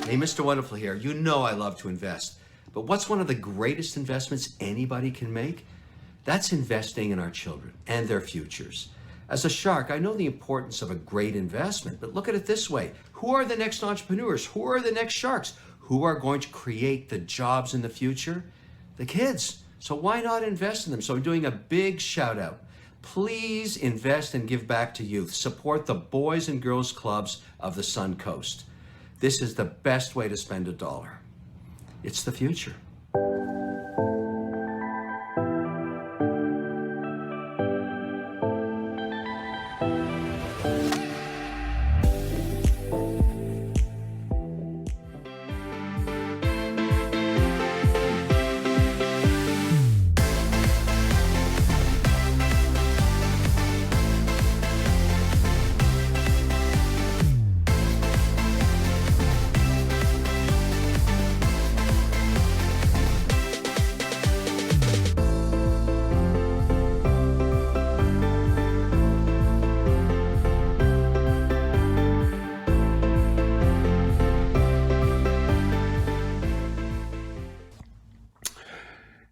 Hey, Mr. Wonderful here. You know I love to invest. But what's one of the greatest investments anybody can make? That's investing in our children and their futures. As a shark, I know the importance of a great investment, but look at it this way. Who are the next entrepreneurs? Who are the next sharks? Who are going to create the jobs in the future? The kids. So why not invest in them? So I'm doing a big shout out. Please invest and give back to youth. Support the Boys and Girls Clubs of the Suncoast. This is the best way to spend a dollar. It's the future.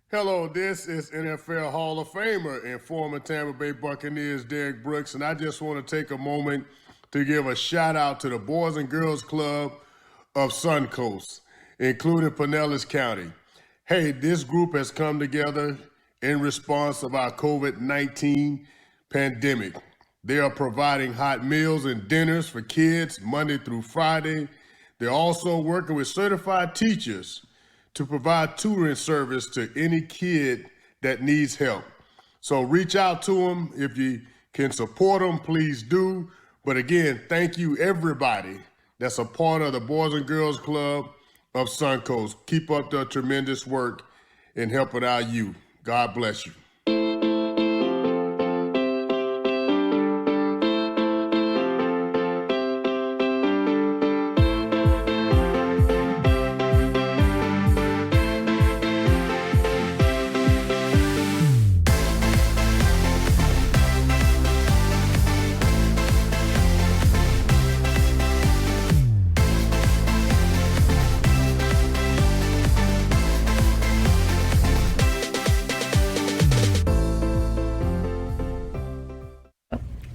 Hello, this is NFL Hall of Famer and former Tampa Bay Buccaneers Derek Brooks, and I just want to take a moment to give a shout out to the Boys and Girls Club of Suncoast, including Pinellas County. Hey, this group has come together in response of our COVID-19 pandemic. They are providing hot meals and dinners for kids Monday through Friday. They're also working with certified teachers to provide tutoring service to any kid that needs help. So reach out to them. If you can support them, please do. But again, thank you everybody that's a part of the Boys and Girls Club of Suncoast. Keep up the tremendous work in helping our youth. God bless you.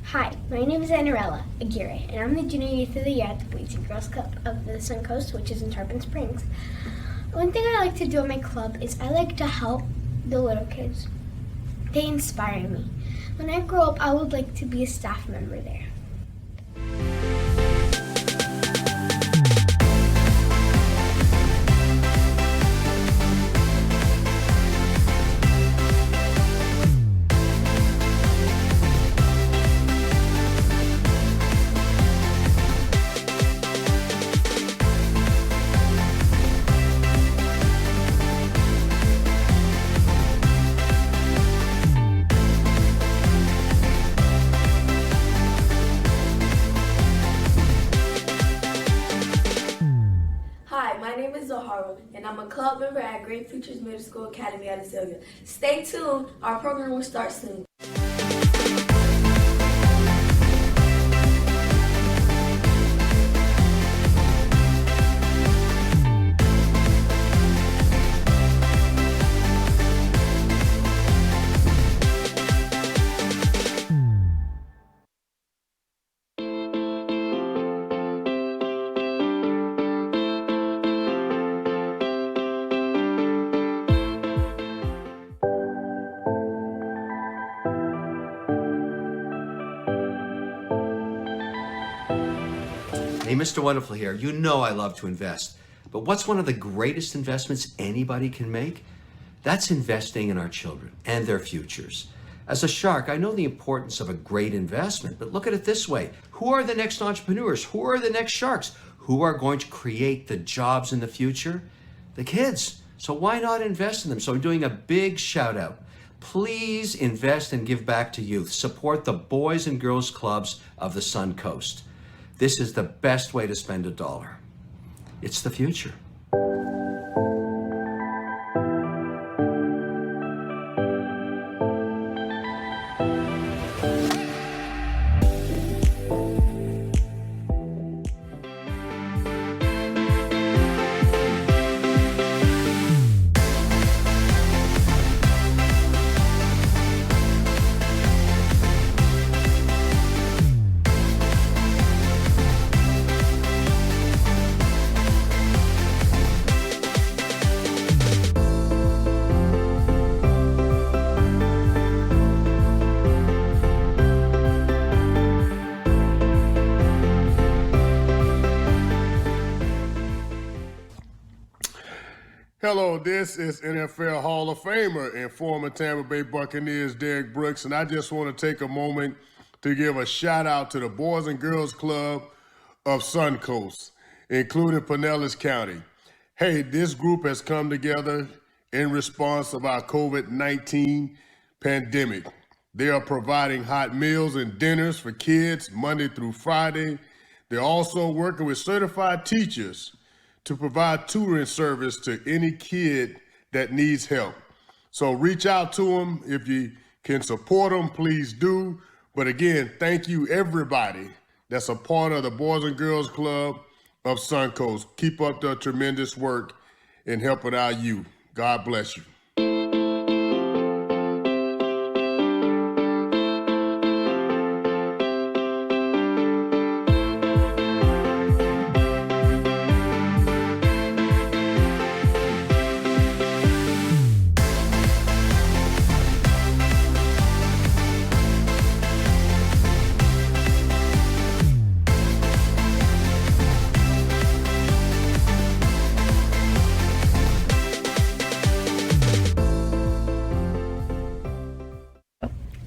Hi, my name is Anarella Aguirre, and I'm the Junior Youth of the Year at the Boys and Girls Club of the Suncoast, which is in Tarpon Springs. One thing I like to do at my club is I like to help the little kids. They inspire me. When I grow up, I would like to be a staff member there. Hi, my name is Zahara, and I'm a club member at Great Futures Middle School Academy at Azalea. Stay tuned, our program will start soon. Hey, Mr. Wonderful here. You know I love to invest. But what's one of the greatest investments anybody can make? That's investing in our children and their futures. As a shark, I know the importance of a great investment, but look at it this way. Who are the next entrepreneurs? Who are the next sharks? Who are going to create the jobs in the future? The kids. So why not invest in them? So I'm doing a big shout out. Please invest and give back to youth. Support the Boys and Girls Clubs of the Suncoast. This is the best way to spend a dollar. It's the future. Hello, this is NFL Hall of Famer and former Tampa Bay Buccaneers Derek Brooks, and I just want to take a moment to give a shout out to the Boys and Girls Club of Suncoast, including Pinellas County. Hey, this group has come together in response of our COVID-19 pandemic. They are providing hot meals and dinners for kids Monday through Friday. They're also working with certified teachers to provide tutoring service to any kid that needs help. So reach out to them. If you can support them, please do. But again, thank you everybody that's a part of the Boys and Girls Club of Suncoast. Keep up the tremendous work in helping our youth. God bless you.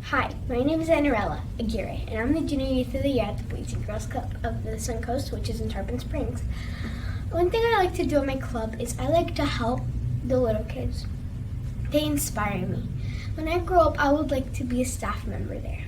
Hi, my name is Anarella Aguirre, and I'm the Junior Youth of the Year at the Boys and Girls Club of the Suncoast, which is in Tarpon Springs. One thing I like to do at my club is I like to help the little kids. They inspire me. When I grow up, I would like to be a staff member there.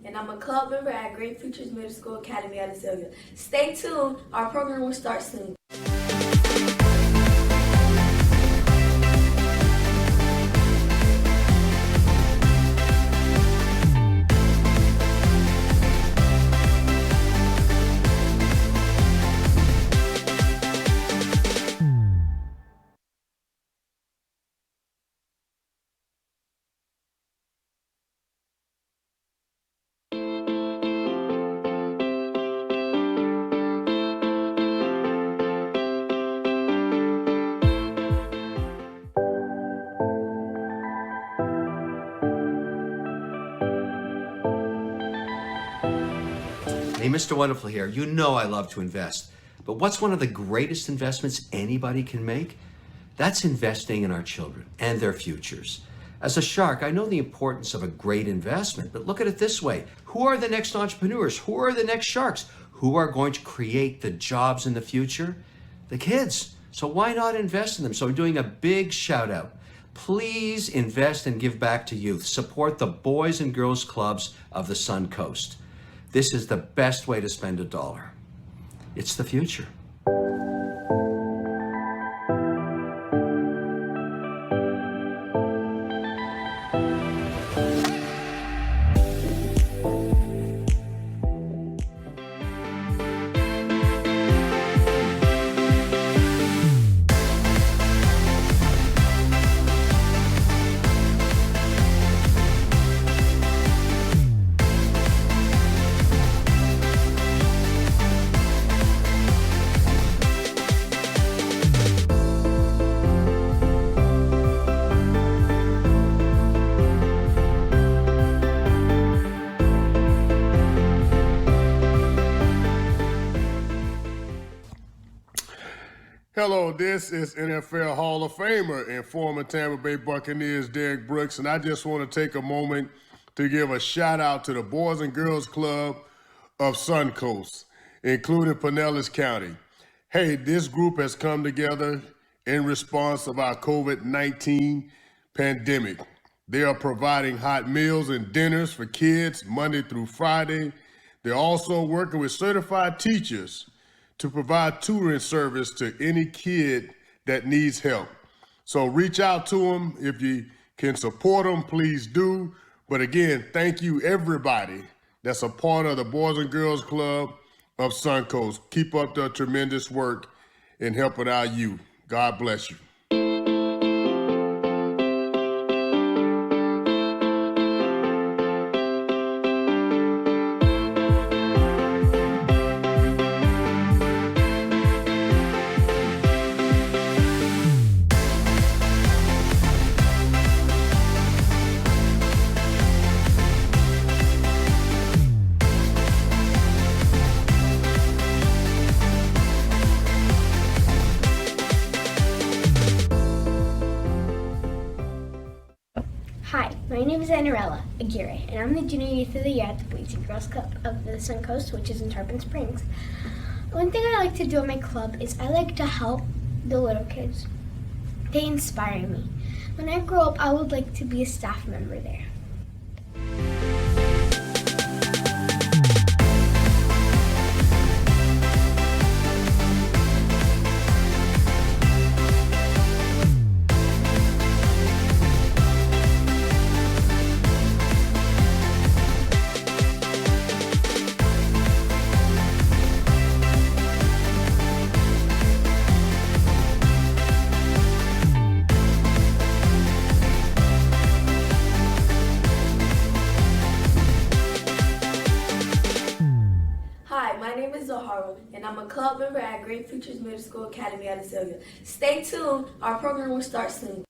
And I'm a club member at Great Futures Middle School Academy out of Celia. Stay tuned, our program will start soon. Hey, Mr. Wonderful here. You know I love to invest. But what's one of the greatest investments anybody can make? That's investing in our children and their futures. As a shark, I know the importance of a great investment, but look at it this way. Who are the next entrepreneurs? Who are the next sharks? Who are going to create the jobs in the future? The kids. So why not invest in them? So I'm doing a big shout out. Please invest and give back to youth. Support the Boys and Girls Clubs of the Suncoast. This is the best way to spend $1. It's the future. Hello, this is NFL Hall of Famer and former Tampa Bay Buccaneers Derek Brooks, and I just want to take a moment to give a shout out to the Boys and Girls Club of Suncoast, including Pinellas County. Hey, this group has come together in response of our COVID-19 pandemic. They are providing hot meals and dinners for kids Monday through Friday. They're also working with certified teachers to provide tutoring service to any kid that needs help. So reach out to them. If you can support them, please do. But again, thank you everybody that's a part of the Boys and Girls Club of Suncoast. Keep up the tremendous work in helping our youth. God bless you. Hi, my name is Anarella Aguirre, and I'm the Junior Youth of the Year at the Boys and Girls Club of the Suncoast, which is in Tarpon Springs. One thing I like to do at my club is I like to help the little kids. They inspire me. When I grow up, I would like to be a staff member there. My name is Zahara, and I'm a club member at Great Futures Middle School Academy out of Celia. Stay tuned, our program will start soon.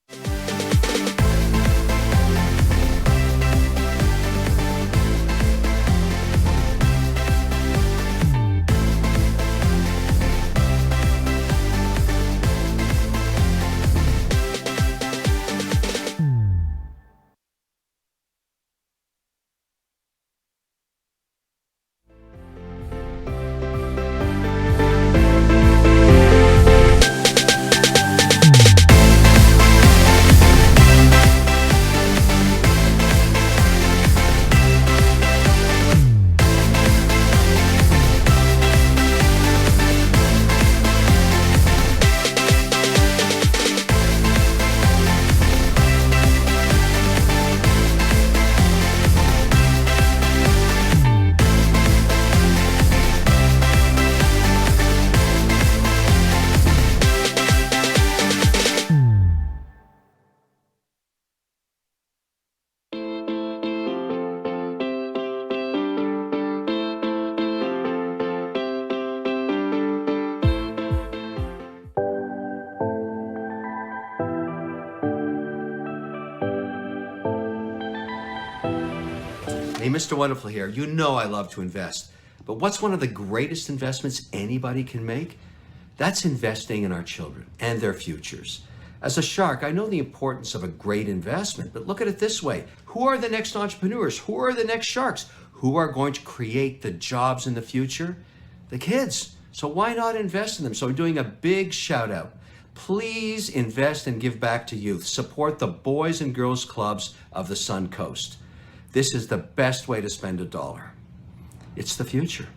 Hey, Mr. Wonderful here. You know I love to invest. But what's one of the greatest investments anybody can make? That's investing in our children and their futures. As a shark, I know the importance of a great investment, but look at it this way. Who are the next entrepreneurs? Who are the next sharks? Who are going to create the jobs in the future? The kids. So why not invest in them? So I'm doing a big shout out. Please invest and give back to youth. Support the Boys and Girls Clubs of the Suncoast. This is the best way to spend $1. It's the future.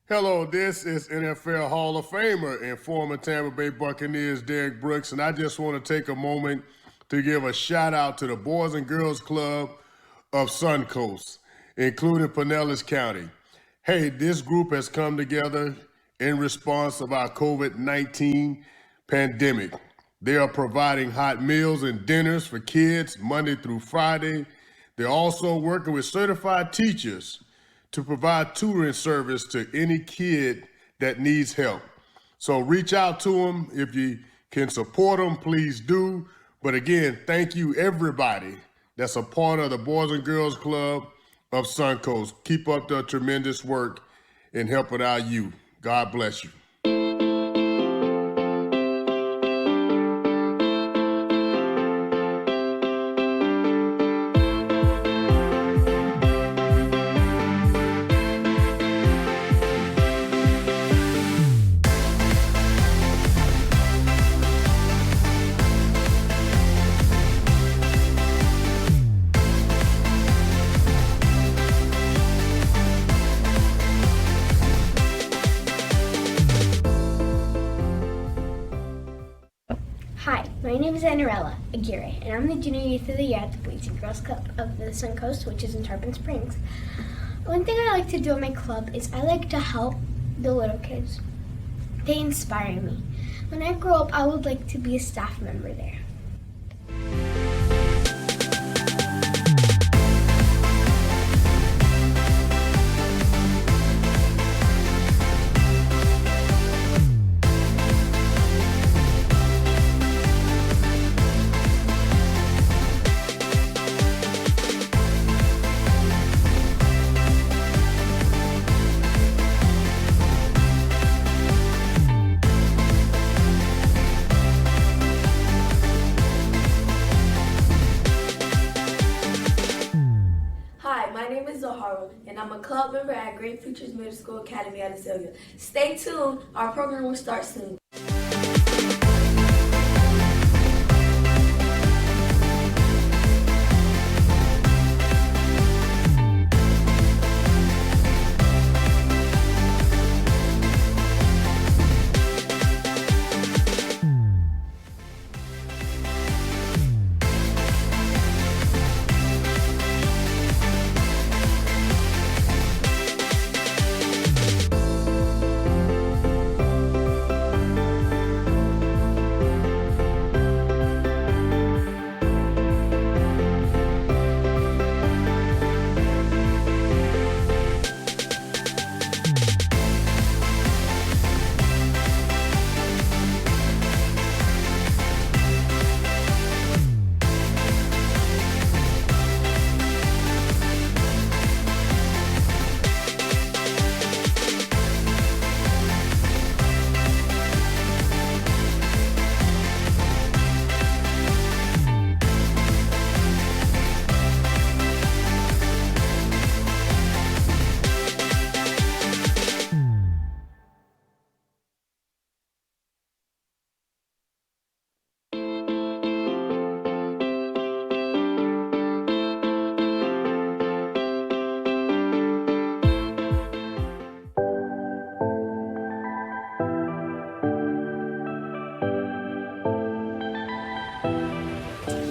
Hello, this is NFL Hall of Famer and former Tampa Bay Buccaneers Derek Brooks, and I just want to take a moment to give a shout out to the Boys and Girls Club of Suncoast, including Pinellas County. Hey, this group has come together in response of our COVID-19 pandemic. They are providing hot meals and dinners for kids Monday through Friday. They're also working with certified teachers to provide tutoring service to any kid that needs help. So reach out to them. If you can support them, please do. But again, thank you everybody that's a part of the Boys and Girls Club of Suncoast. Keep up the tremendous work in helping our youth. God bless you. Hi, my name is Anarella Aguirre, and I'm the Junior Youth of the Year at the Boys and Girls Club of the Suncoast, which is in Tarpon Springs. One thing I like to do at my club is I like to help the little kids. They inspire me. When I grow up, I would like to be a staff member there. And I'm a club member at Great Futures Middle School Academy out of Azalea. Stay tuned, our program will start soon.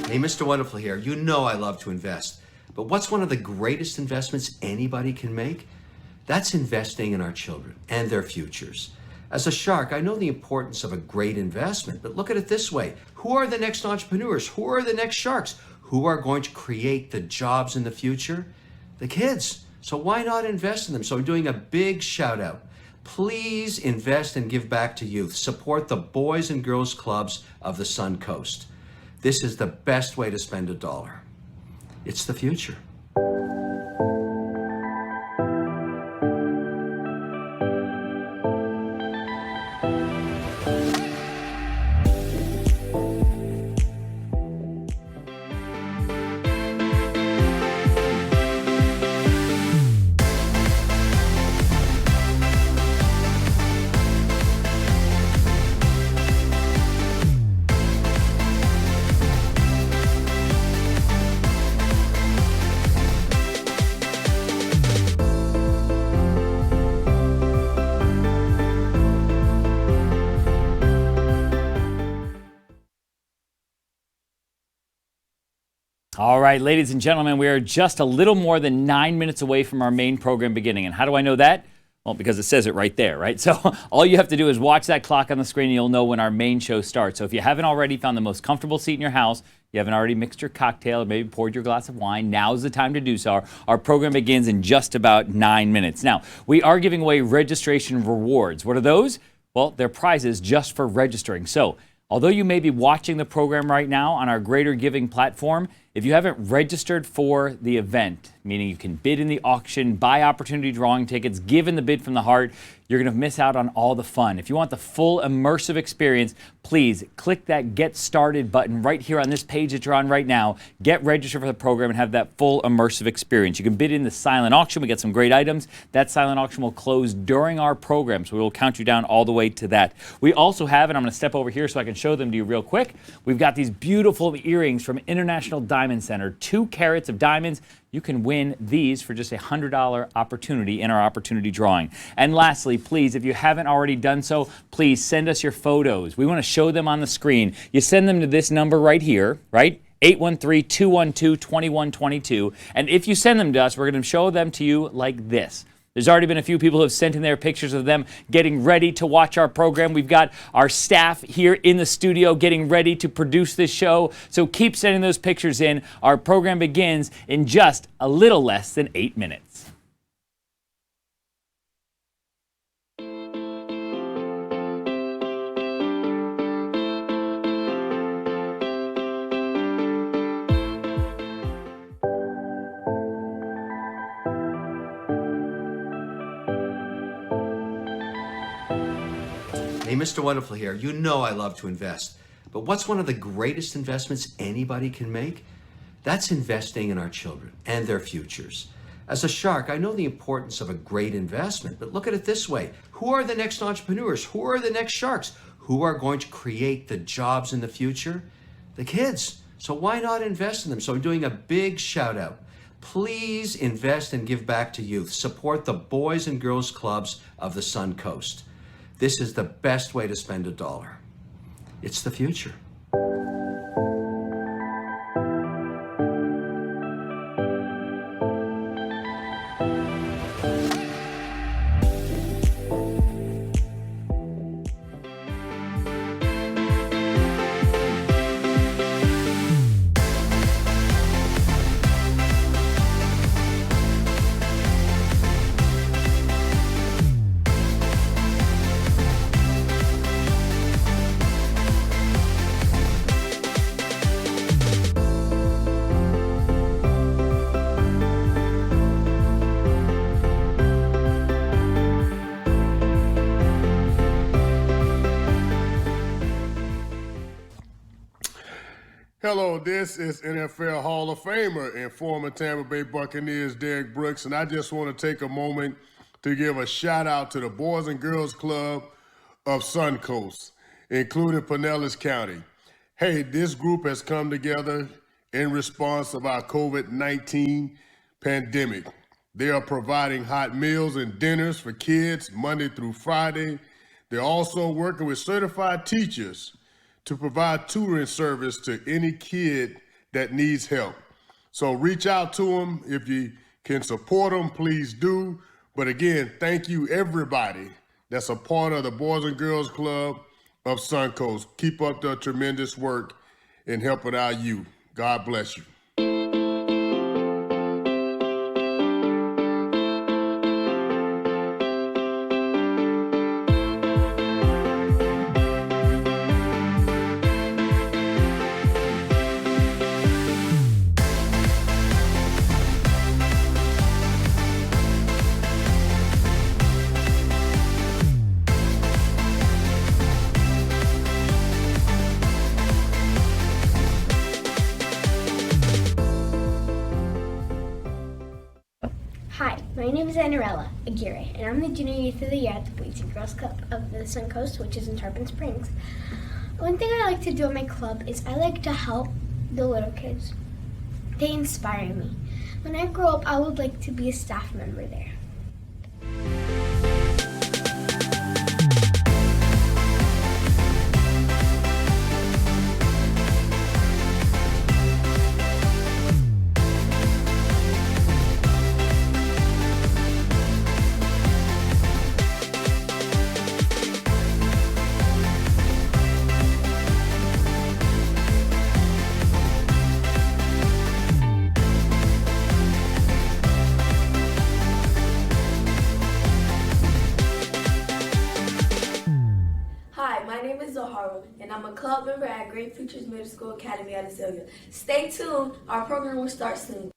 Hey, Mr. Wonderful here. You know I love to invest. But what's one of the greatest investments anybody can make? That's investing in our children and their futures. As a shark, I know the importance of a great investment, but look at it this way. Who are the next entrepreneurs? Who are the next sharks? Who are going to create the jobs in the future? The kids. So why not invest in them? So I'm doing a big shout out. Please invest and give back to youth. Support the Boys and Girls Clubs of the Suncoast. This is the best way to spend $1. It's the future. All right, ladies and gentlemen, we are just a little more than 9 minutes away from our main program beginning. And how do I know that? Well, because it says it right there, right? So all you have to do is watch that clock on the screen and you'll know when our main show starts. So if you haven't already found the most comfortable seat in your house, you haven't already mixed your cocktail or maybe poured your glass of wine, now's the time to do so. Our program begins in just about 9 minutes. Now, we are giving away registration rewards. What are those? Well, they're prizes just for registering. So although you may be watching the program right now on our Greater Giving platform, If you haven't registered for the event, meaning you can bid in the auction, buy opportunity drawing tickets, give in the bid from the heart, you're going to miss out on all the fun. If you want the full immersive experience, please click that Get Started button right here on this page that you're on right now. Get registered for the program and have that full immersive experience. You can bid in the silent auction. We get some great items. That silent auction will close during our program, so we will count you down all the way to that. We also have, and I'm going to step over here so I can show them to you real quick, we've got these beautiful earrings from International Diamond Center, 2 carats of diamonds. You can win these for just a $100 opportunity in our opportunity drawing. And lastly, please, if you haven't already done so, please send us your photos. We want to show them on the screen. You send them to this number right here, right? 813-212-2122. And if you send them to us, we're going to show them to you like this. There's already been a few people who have sent in their pictures of them getting ready to watch our program. We've got our staff here in the studio getting ready to produce this show. So keep sending those pictures in. Our program begins in just a little less than 8 minutes. Hey, Mr. Wonderful here. You know I love to invest. But what's one of the greatest investments anybody can make? That's investing in our children and their futures. As a shark, I know the importance of a great investment, but look at it this way. Who are the next entrepreneurs? Who are the next sharks? Who are going to create the jobs in the future? The kids. So why not invest in them? So I'm doing a big shout out. Please invest and give back to youth. Support the Boys and Girls Clubs of the Suncoast. This is the best way to spend a dollar. It's the future. Hello, this is NFL Hall of Famer and former Tampa Bay Buccaneers Derek Brooks, and I just want to take a moment to give a shout out to the Boys and Girls Club of Suncoast, including Pinellas County. Hey, this group has come together in response of our COVID-19 pandemic. They are providing hot meals and dinners for kids Monday through Friday. They're also working with certified teachers to provide tutoring service to any kid that needs help. So reach out to them. If you can support them, please do. But again, thank you everybody that's a part of the Boys and Girls Club of Suncoast. Keep up the tremendous work in helping our youth. God bless you. Hi, my name is Anarella Aguirre, and I'm the Junior Youth of the Year at the Boys and Girls Club of the Suncoast, which is in Tarpon Springs. One thing I like to do at my club is I like to help the little kids. They inspire me. When I grow up, I would like to be a staff member there. I'm a club member at Great Futures Middle School Academy out of Sylvia. Stay tuned, our program will start soon.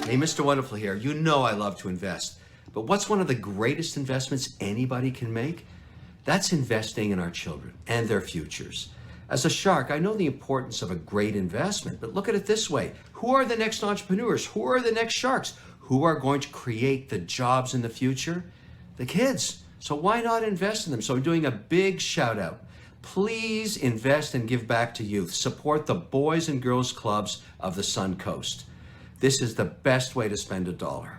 Hey, Mr. Wonderful here. You know I love to invest. But what's one of the greatest investments anybody can make? That's investing in our children and their futures. As a shark, I know the importance of a great investment, but look at it this way. Who are the next entrepreneurs? Who are the next sharks? Who are going to create the jobs in the future? The kids. So why not invest in them? So I'm doing a big shout out. Please invest and give back to youth. Support the Boys and Girls Clubs of the Suncoast. This is the best way to spend $1.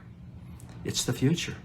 It's the future.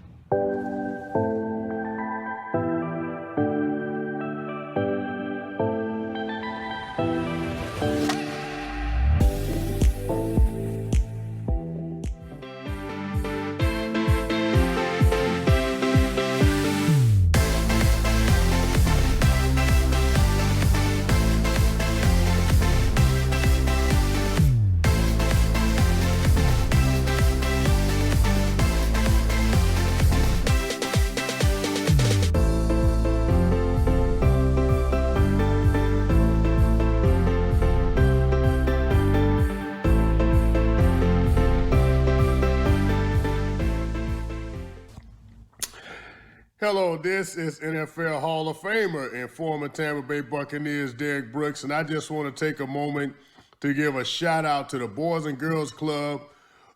Hello, this is NFL Hall of Famer and former Tampa Bay Buccaneers Derek Brooks, and I just want to take a moment to give a shout out to the Boys and Girls Club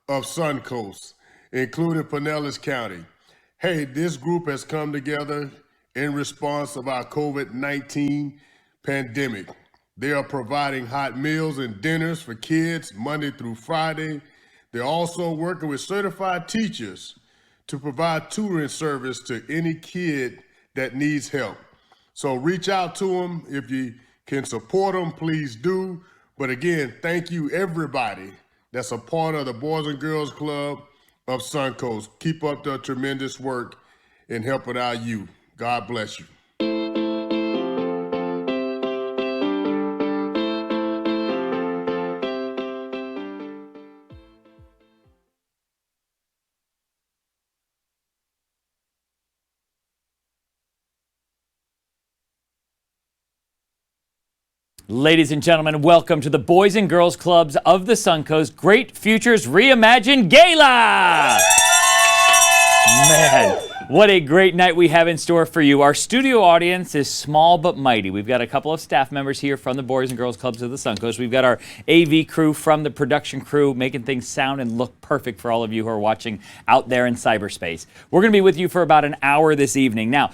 of Suncoast, including Pinellas County. Hey, this group has come together in response of our COVID-19 pandemic. They are providing hot meals and dinners for kids Monday through Friday. They're also working with certified teachers to provide tutoring service to any kid that needs help. So reach out to them. If you can support them, please do. But again, thank you everybody that's a part of the Boys and Girls Club of Suncoast. Keep up the tremendous work in helping our youth. God bless you. Ladies and gentlemen, welcome to the Boys and Girls Clubs of the Suncoast Great Futures Reimagined Gala! Man, what a great night we have in store for you. Our studio audience is small but mighty. We've got a couple of staff members here from the Boys and Girls Clubs of the Suncoast. We've got our AV crew from the production crew making things sound and look perfect for all of you who are watching out there in cyberspace. We're going to be with you for about an hour this evening. Now,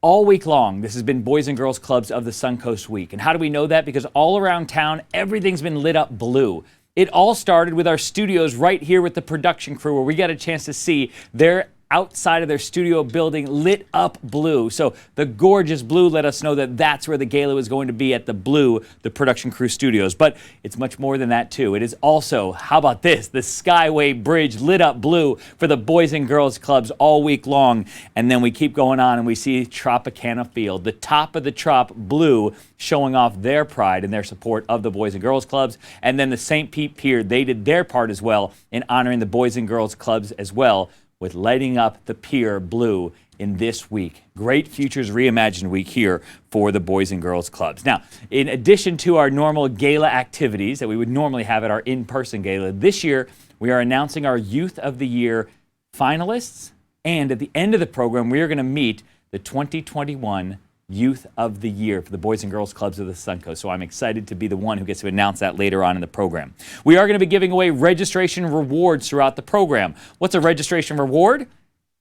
all week long, this has been Boys and Girls Clubs of the Suncoast Week. And how do we know that? Because all around town, everything's been lit up blue. It all started with our studios right here with the production crew, where we got a chance to see their outside of their studio building lit up blue. So the gorgeous blue let us know that that's where the gala was going to be, at the Blue, the production crew studios. But it's much more than that too. It is also, how about this, the Skyway Bridge lit up blue for the Boys and Girls Clubs all week long. And then we keep going on and we see Tropicana Field, the top of the Trop blue, showing off their pride and their support of the Boys and Girls Clubs. And then the St. Pete Pier, they did their part as well in honoring the Boys and Girls Clubs as well, with lighting up the pier blue in this week. Great Futures Reimagined week here for the Boys and Girls Clubs. Now, in addition to our normal gala activities that we would normally have at our in-person gala, this year we are announcing our Youth of the Year finalists, and at the end of the program we are going to meet the 2021 Youth of the Year for the Boys and Girls Clubs of the Suncoast. So I'm excited to be the one who gets to announce that later on in the program. We are going to be giving away registration rewards throughout the program. What's a registration reward?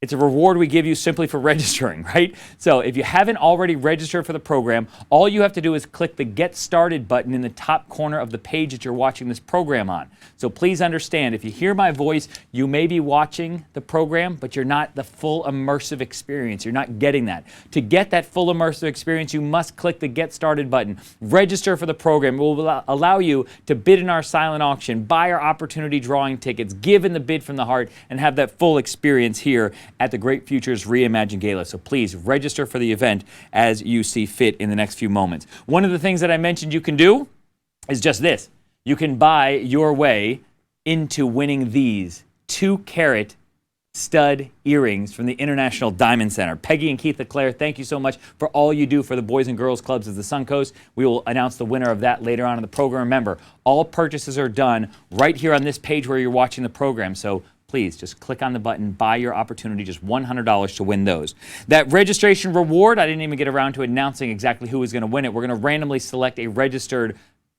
It's a reward we give you simply for registering, right? So if you haven't already registered for the program, all you have to do is click the Get Started button in the top corner of the page that you're watching this program on. So please understand, if you hear my voice, you may be watching the program, but you're not the full immersive experience. You're not getting that. To get that full immersive experience, you must click the Get Started button. Register for the program. It will allow you to bid in our silent auction, buy our opportunity drawing tickets, give in the bid from the heart, and have that full experience here at the Great Futures Reimagined Gala. So please register for the event as you see fit in the next few moments. One of the things that I mentioned you can do is just this. You can buy your way into winning these 2-carat stud earrings from the International Diamond Center. Peggy and Keith LeClaire, thank you so much for all you do for the Boys and Girls Clubs of the Suncoast. We will announce the winner of that later on in the program. Remember, all purchases are done right here on this page where you're watching the program. So please just click on the button, buy your opportunity, just $100 to win those. That registration reward, I didn't even get around to announcing exactly who is going to win it. We're going to randomly select a registered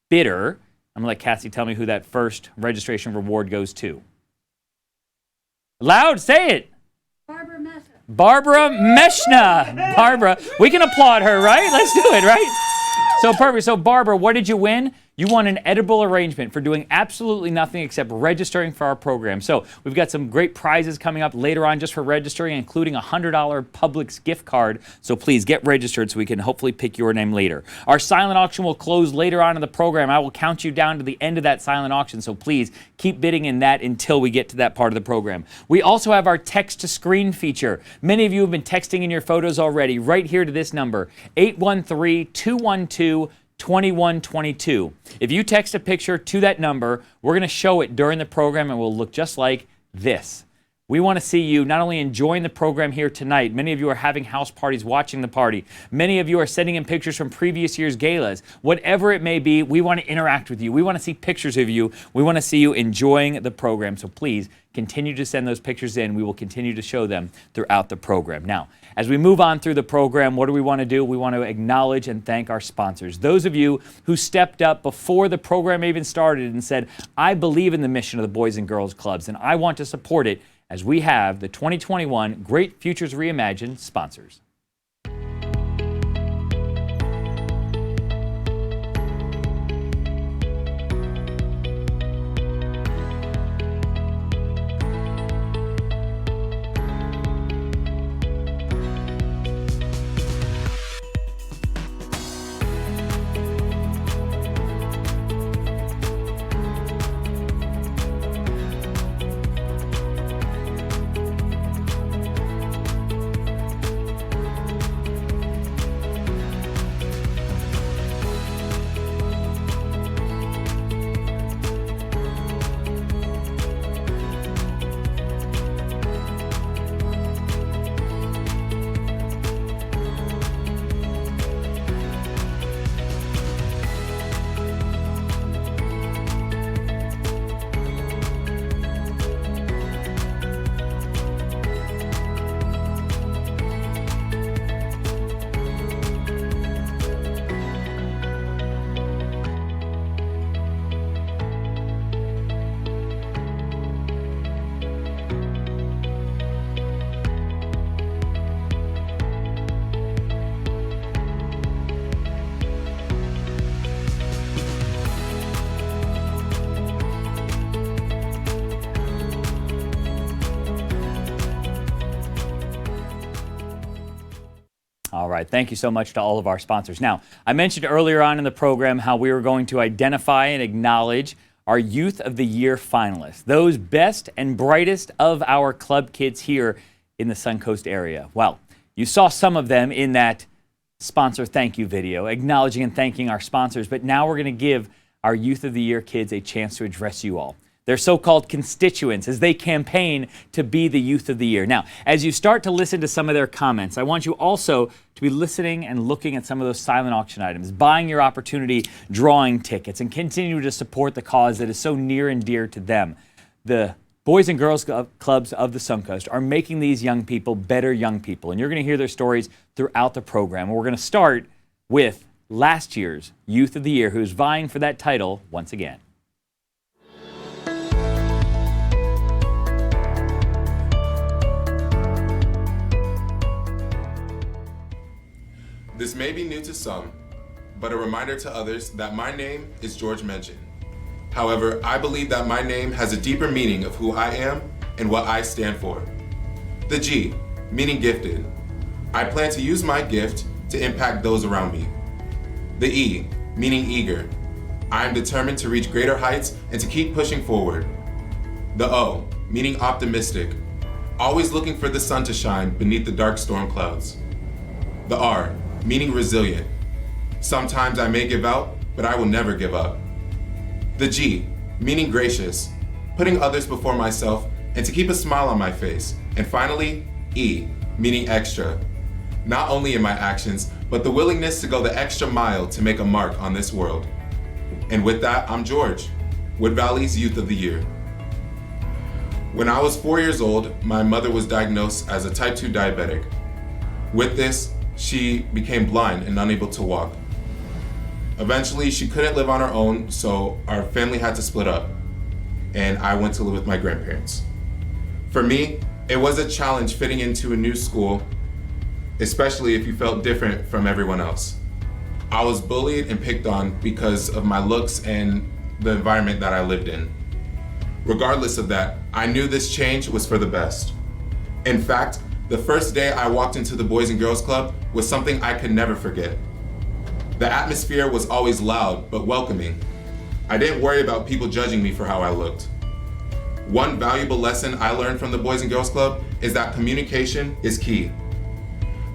bidder. I'm going to let Cassie tell me who that first registration reward goes to. Loud, say it. Barbara Meshna. Barbara, we can applaud her, right? Let's do it, right? So perfect. So Barbara, what did you win? You won an edible arrangement for doing absolutely nothing except registering for our program. So we've got some great prizes coming up later on just for registering, including a $100 Publix gift card. So please get registered so we can hopefully pick your name later. Our silent auction will close later on in the program. I will count you down to the end of that silent auction. So please keep bidding in that until we get to that part of the program. We also have our text to screen feature. Many of you have been texting in your photos already, right here to this number, 813-212-2122. If you text a picture to that number, we're going to show it during the program and it will look just like this. We want to see you not only enjoying the program here tonight, many of you are having house parties watching the party. Many of you are sending in pictures from previous year's galas. Whatever it may be, we want to interact with you. We want to see pictures of you. We want to see you enjoying the program. So please continue to send those pictures in. We will continue to show them throughout the program. Now, as we move on through the program, what do we want to do? We want to acknowledge and thank our sponsors. Those of you who stepped up before the program even started and said, I believe in the mission of the Boys and Girls Clubs and I want to support it, as we have the 2021 Great Futures Reimagined sponsors. All right. Thank you so much to all of our sponsors. Now, I mentioned earlier on in the program how we were going to identify and acknowledge our Youth of the Year finalists, those best and brightest of our club kids here in the Suncoast area. Well, you saw some of them in that sponsor thank you video, acknowledging and thanking our sponsors, but now we're going to give our Youth of the Year kids a chance to address you all. Their so-called constituents as they campaign to be the Youth of the Year. Now, as you start to listen to some of their comments, I want you also to be listening and looking at some of those silent auction items, buying your opportunity, drawing tickets, and continue to support the cause that is so near and dear to them. The Boys and Girls Clubs of the Suncoast are making these young people better young people, and you're going to hear their stories throughout the program. We're going to start with last year's Youth of the Year, who's vying for that title once again. This may be new to some, but a reminder to others that my name is George Mention. However, I believe that my name has a deeper meaning of who I am and what I stand for. The G, meaning gifted. I plan to use my gift to impact those around me. The E, meaning eager. I am determined to reach greater heights and to keep pushing forward. The O, meaning optimistic. Always looking for the sun to shine beneath the dark storm clouds. The R, meaning resilient. Sometimes I may give out, but I will never give up. The G, meaning gracious, putting others before myself and to keep a smile on my face. And finally, E, meaning extra. Not only in my actions, but the willingness to go the extra mile to make a mark on this world. And with that, I'm George, Wood Valley's Youth of the Year. When I was 4 years old, my mother was diagnosed as a type 2 diabetic. With this, she became blind and unable to walk. Eventually, she couldn't live on her own, so our family had to split up, and I went to live with my grandparents. For me, it was a challenge fitting into a new school, especially if you felt different from everyone else. I was bullied and picked on because of my looks and the environment that I lived in. Regardless of that, I knew this change was for the best. In fact, the first day I walked into the Boys and Girls Club was something I could never forget. The atmosphere was always loud but welcoming. I didn't worry about people judging me for how I looked. One valuable lesson I learned from the Boys and Girls Club is that communication is key.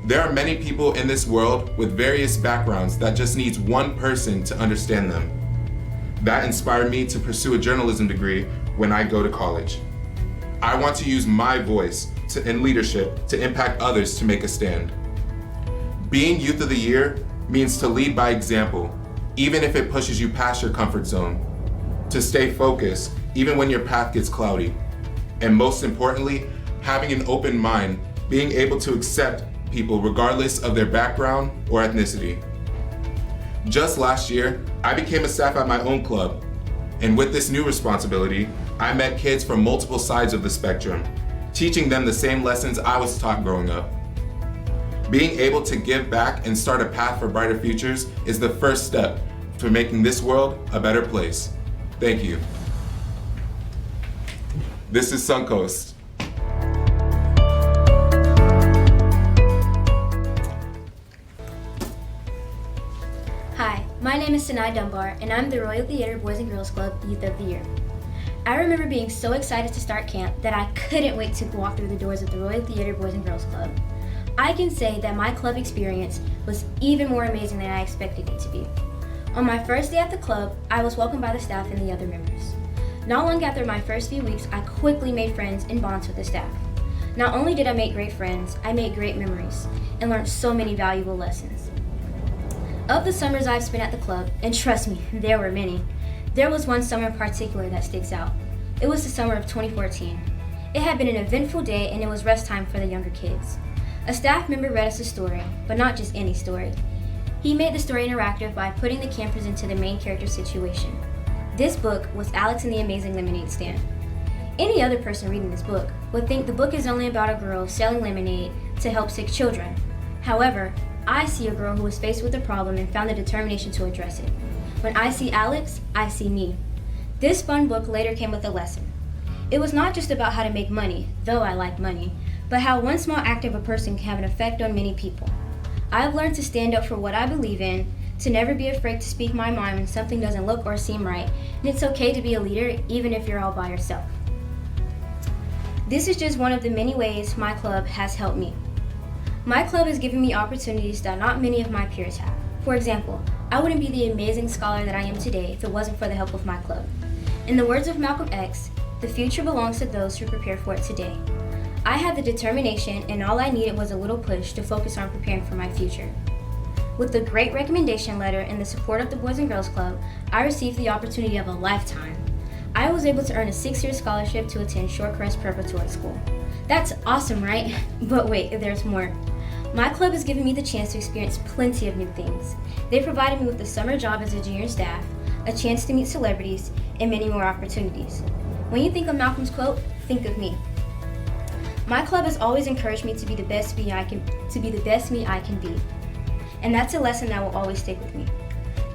There are many people in this world with various backgrounds that just needs one person to understand them. That inspired me to pursue a journalism degree when I go to college. I want to use my voice and leadership to impact others to make a stand. Being Youth of the Year means to lead by example, even if it pushes you past your comfort zone. To stay focused, even when your path gets cloudy. And most importantly, having an open mind, being able to accept people regardless of their background or ethnicity. Just last year, I became a staff at my own club. And with this new responsibility, I met kids from multiple sides of the spectrum, teaching them the same lessons I was taught growing up. Being able to give back and start a path for brighter futures is the first step to making this world a better place. Thank you. This is Suncoast. Hi, my name is Sinai Dunbar, and I'm the Royal Theater Boys and Girls Club Youth of the Year. I remember being so excited to start camp that I couldn't wait to walk through the doors of the Royal Theater Boys and Girls Club. I can say that my club experience was even more amazing than I expected it to be. On my first day at the club, I was welcomed by the staff and the other members. Not long after my first few weeks, I quickly made friends and bonds with the staff. Not only did I make great friends, I made great memories and learned so many valuable lessons. Of the summers I've spent at the club, and trust me, there were many, there was one summer in particular that sticks out. It was the summer of 2014. It had been an eventful day and it was rest time for the younger kids. A staff member read us a story, but not just any story. He made the story interactive by putting the campers into the main character's situation. This book was Alex and the Amazing Lemonade Stand. Any other person reading this book would think the book is only about a girl selling lemonade to help sick children. However, I see a girl who was faced with a problem and found the determination to address it. When I see Alex, I see me. This fun book later came with a lesson. It was not just about how to make money, though I like money, but how one small act of a person can have an effect on many people. I have learned to stand up for what I believe in, to never be afraid to speak my mind when something doesn't look or seem right, and it's okay to be a leader even if you're all by yourself. This is just one of the many ways my club has helped me. My club has given me opportunities that not many of my peers have. For example, I wouldn't be the amazing scholar that I am today if it wasn't for the help of my club. In the words of Malcolm X, the future belongs to those who prepare for it today. I had the determination, and all I needed was a little push to focus on preparing for my future. With the great recommendation letter and the support of the Boys and Girls Club, I received the opportunity of a lifetime. I was able to earn a 6-year scholarship to attend Shorecrest Preparatory School. That's awesome, right? But wait, there's more. My club has given me the chance to experience plenty of new things. They provided me with a summer job as a junior staff, a chance to meet celebrities, and many more opportunities. When you think of Malcolm's quote, think of me. My club has always encouraged me to be the best me I can be. And that's a lesson that will always stick with me.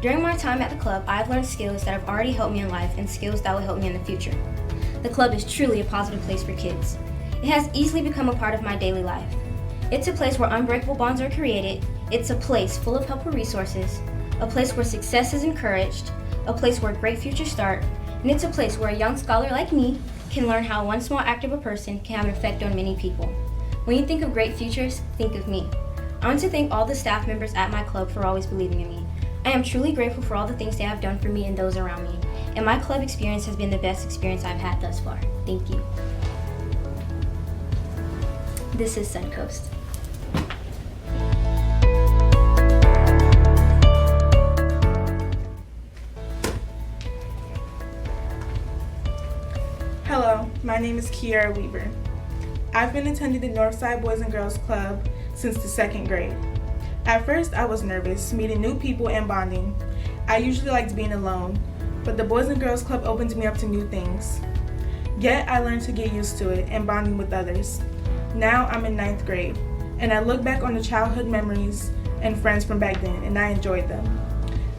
During my time at the club, I have learned skills that have already helped me in life and skills that will help me in the future. The club is truly a positive place for kids. It has easily become a part of my daily life. It's a place where unbreakable bonds are created. It's a place full of helpful resources, a place where success is encouraged, a place where great futures start, and it's a place where a young scholar like me can learn how one small act of a person can have an effect on many people. When you think of great futures, think of me. I want to thank all the staff members at my club for always believing in me. I am truly grateful for all the things they have done for me and those around me, and my club experience has been the best experience I've had thus far. Thank you. This is Suncoast. Hello, my name is Kiara Weaver. I've been attending the Northside Boys and Girls Club since the 2nd grade. At first, I was nervous, meeting new people and bonding. I usually liked being alone, but the Boys and Girls Club opened me up to new things. Yet, I learned to get used to it and bonding with others. Now, I'm in 9th grade, and I look back on the childhood memories and friends from back then, and I enjoyed them.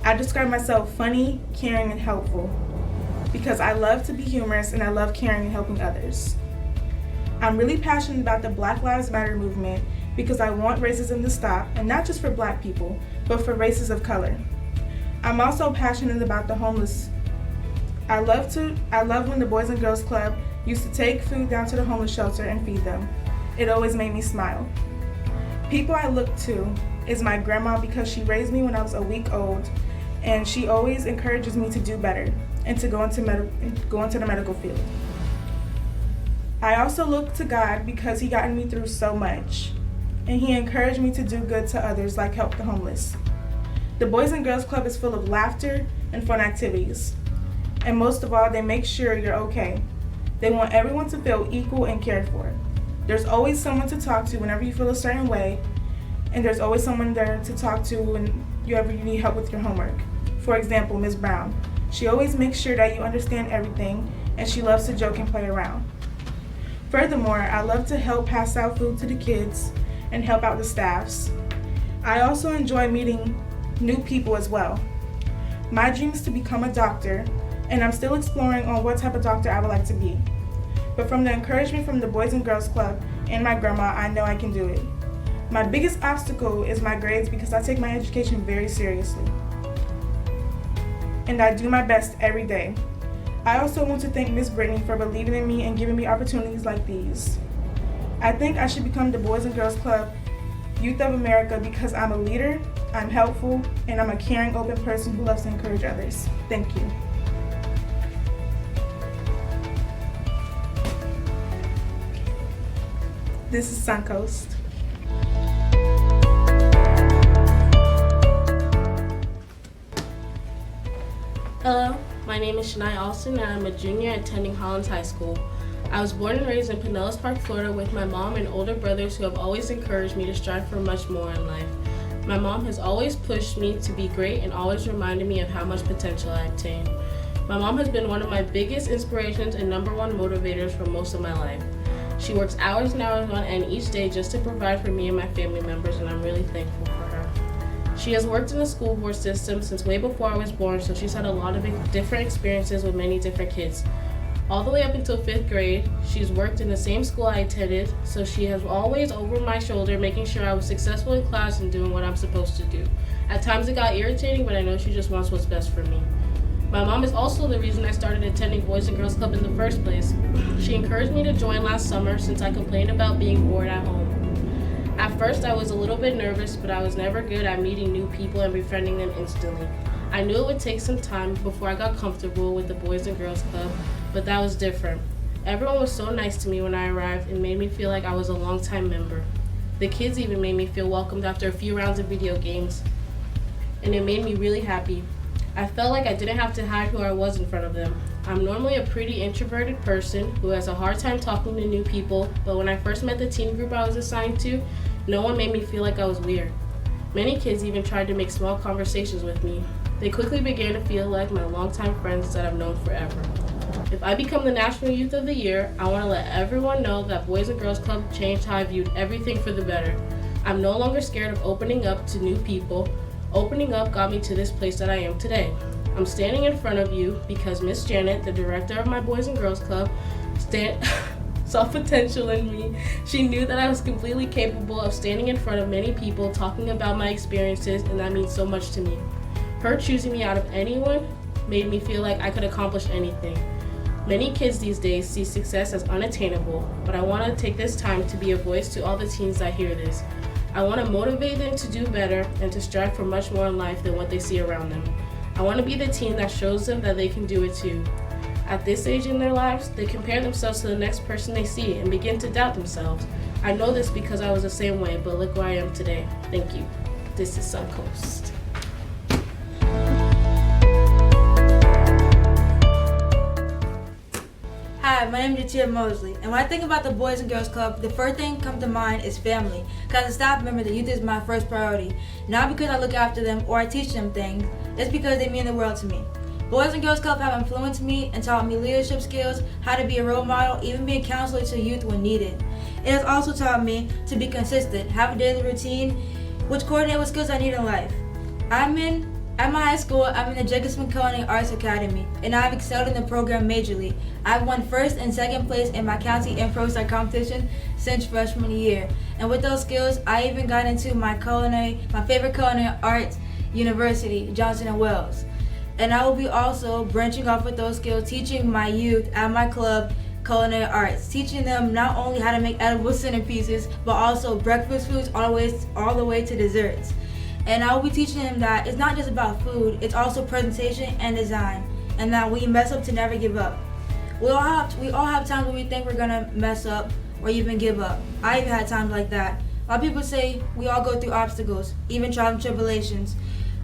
I describe myself funny, caring, and helpful, because I love to be humorous and I love caring and helping others. I'm really passionate about the Black Lives Matter movement because I want racism to stop, and not just for Black people, but for races of color. I'm also passionate about the homeless. I love when the Boys and Girls Club used to take food down to the homeless shelter and feed them. It always made me smile. People I look to is my grandma because she raised me when I was a week old, and she always encourages me to do better and to go into the medical field. I also look to God because He gotten me through so much, and He encouraged me to do good to others, like help the homeless. The Boys and Girls Club is full of laughter and fun activities, and most of all, they make sure you're okay. They want everyone to feel equal and cared for. There's always someone to talk to whenever you feel a certain way, and there's always someone there to talk to when you need help with your homework. For example, Ms. Brown. She always makes sure that you understand everything, and she loves to joke and play around. Furthermore, I love to help pass out food to the kids and help out the staffs. I also enjoy meeting new people as well. My dream is to become a doctor, and I'm still exploring on what type of doctor I would like to be. But from the encouragement from the Boys and Girls Club and my grandma, I know I can do it. My biggest obstacle is my grades because I take my education very seriously. And I do my best every day. I also want to thank Miss Brittany for believing in me and giving me opportunities like these. I think I should become the Boys and Girls Club Youth of America because I'm a leader, I'm helpful, and I'm a caring, open person who loves to encourage others. Thank you. This is Suncoast. Hello, my name is Shania Alston and I'm a junior attending Hollins High School. I was born and raised in Pinellas Park, Florida with my mom and older brothers who have always encouraged me to strive for much more in life. My mom has always pushed me to be great and always reminded me of how much potential I attain. My mom has been one of my biggest inspirations and #1 motivators for most of my life. She works hours and hours on end each day just to provide for me and my family members, and I'm really thankful for her. She has worked in the school board system since way before I was born, so she's had a lot of different experiences with many different kids. All the way up until 5th grade, she's worked in the same school I attended, so she has always over my shoulder making sure I was successful in class and doing what I'm supposed to do. At times it got irritating, but I know she just wants what's best for me. My mom is also the reason I started attending Boys and Girls Club in the first place. She encouraged me to join last summer since I complained about being bored at home. At first I was a little bit nervous, but I was never good at meeting new people and befriending them instantly. I knew it would take some time before I got comfortable with the Boys and Girls Club, but that was different. Everyone was so nice to me when I arrived and made me feel like I was a long-time member. The kids even made me feel welcomed after a few rounds of video games, and it made me really happy. I felt like I didn't have to hide who I was in front of them. I'm normally a pretty introverted person who has a hard time talking to new people, but when I first met the teen group I was assigned to, no one made me feel like I was weird. Many kids even tried to make small conversations with me. They quickly began to feel like my longtime friends that I've known forever. If I become the National Youth of the Year, I want to let everyone know that Boys and Girls Club changed how I viewed everything for the better. I'm no longer scared of opening up to new people. Opening up got me to this place that I am today. I'm standing in front of you because Miss Janet, the director of my Boys and Girls Club, saw potential in me. She knew that I was completely capable of standing in front of many people talking about my experiences, and that means so much to me. Her choosing me out of anyone made me feel like I could accomplish anything. Many kids these days see success as unattainable, but I want to take this time to be a voice to all the teens that hear this. I want to motivate them to do better and to strive for much more in life than what they see around them. I want to be the teen that shows them that they can do it too. At this age in their lives, they compare themselves to the next person they see and begin to doubt themselves. I know this because I was the same way, but look where I am today. Thank you. This is Suncoast. Hi, my name is Jatia Mosley, and when I think about the Boys and Girls Club, the first thing that comes to mind is family. Because as a staff member, the youth is my first priority. Not because I look after them or I teach them things, it's because they mean the world to me. Boys and Girls Club have influenced me and taught me leadership skills, how to be a role model, even be a counselor to youth when needed. It has also taught me to be consistent, have a daily routine, which coordinate with skills I need in life. At my high school, I'm in the Jacobson Culinary Arts Academy, and I've excelled in the program majorly. I've won first and second place in my county improv competition since freshman year. And with those skills, I even got into my favorite culinary arts university, Johnson & Wales. And I will be also branching off with those skills, teaching my youth at my club culinary arts, teaching them not only how to make edible centerpieces, but also breakfast foods all the way to desserts. And I will be teaching them that it's not just about food, it's also presentation and design, and that when you mess up, to never give up. We all have times when we think we're gonna mess up or even give up. I even had times like that. A lot of people say we all go through obstacles, even trials and tribulations.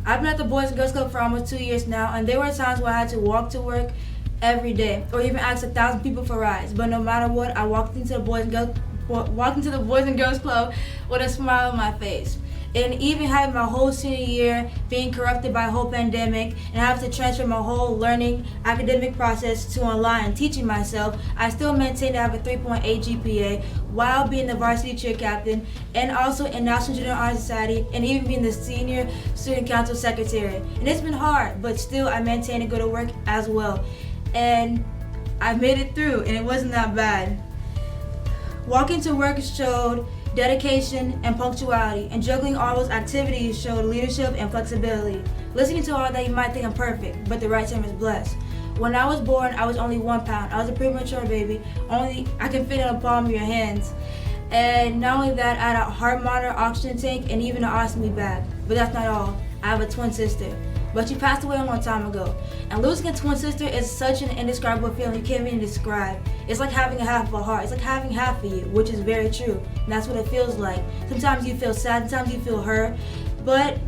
I've been at the Boys and Girls Club for almost 2 years now, and there were times where I had to walk to work every day, or even ask 1,000 people for rides. But no matter what, I walked into the Boys and Girls Club with a smile on my face. And even having my whole senior year being corrupted by a whole pandemic and having to transfer my whole learning academic process to online, teaching myself, I still maintain to have a 3.8 GPA while being the varsity cheer captain and also in National Junior Honor Society and even being the senior student council secretary. And it's been hard, but still I maintain to go to work as well. And I made it through, and it wasn't that bad. Walking to work showed dedication and punctuality, and juggling all those activities showed leadership and flexibility. Listening to all that, you might think I'm perfect, but the right term is blessed. When I was born, I was only 1 pound. I was a premature baby. I can fit in the palm of your hands. And not only that, I had a heart monitor, oxygen tank, and even an ostomy bag. But that's not all. I have a twin sister, but she passed away a long time ago. And losing a twin sister is such an indescribable feeling you can't even describe. It's like having a half of a heart. It's like having half of you, which is very true. And that's what it feels like. Sometimes you feel sad, sometimes you feel hurt, but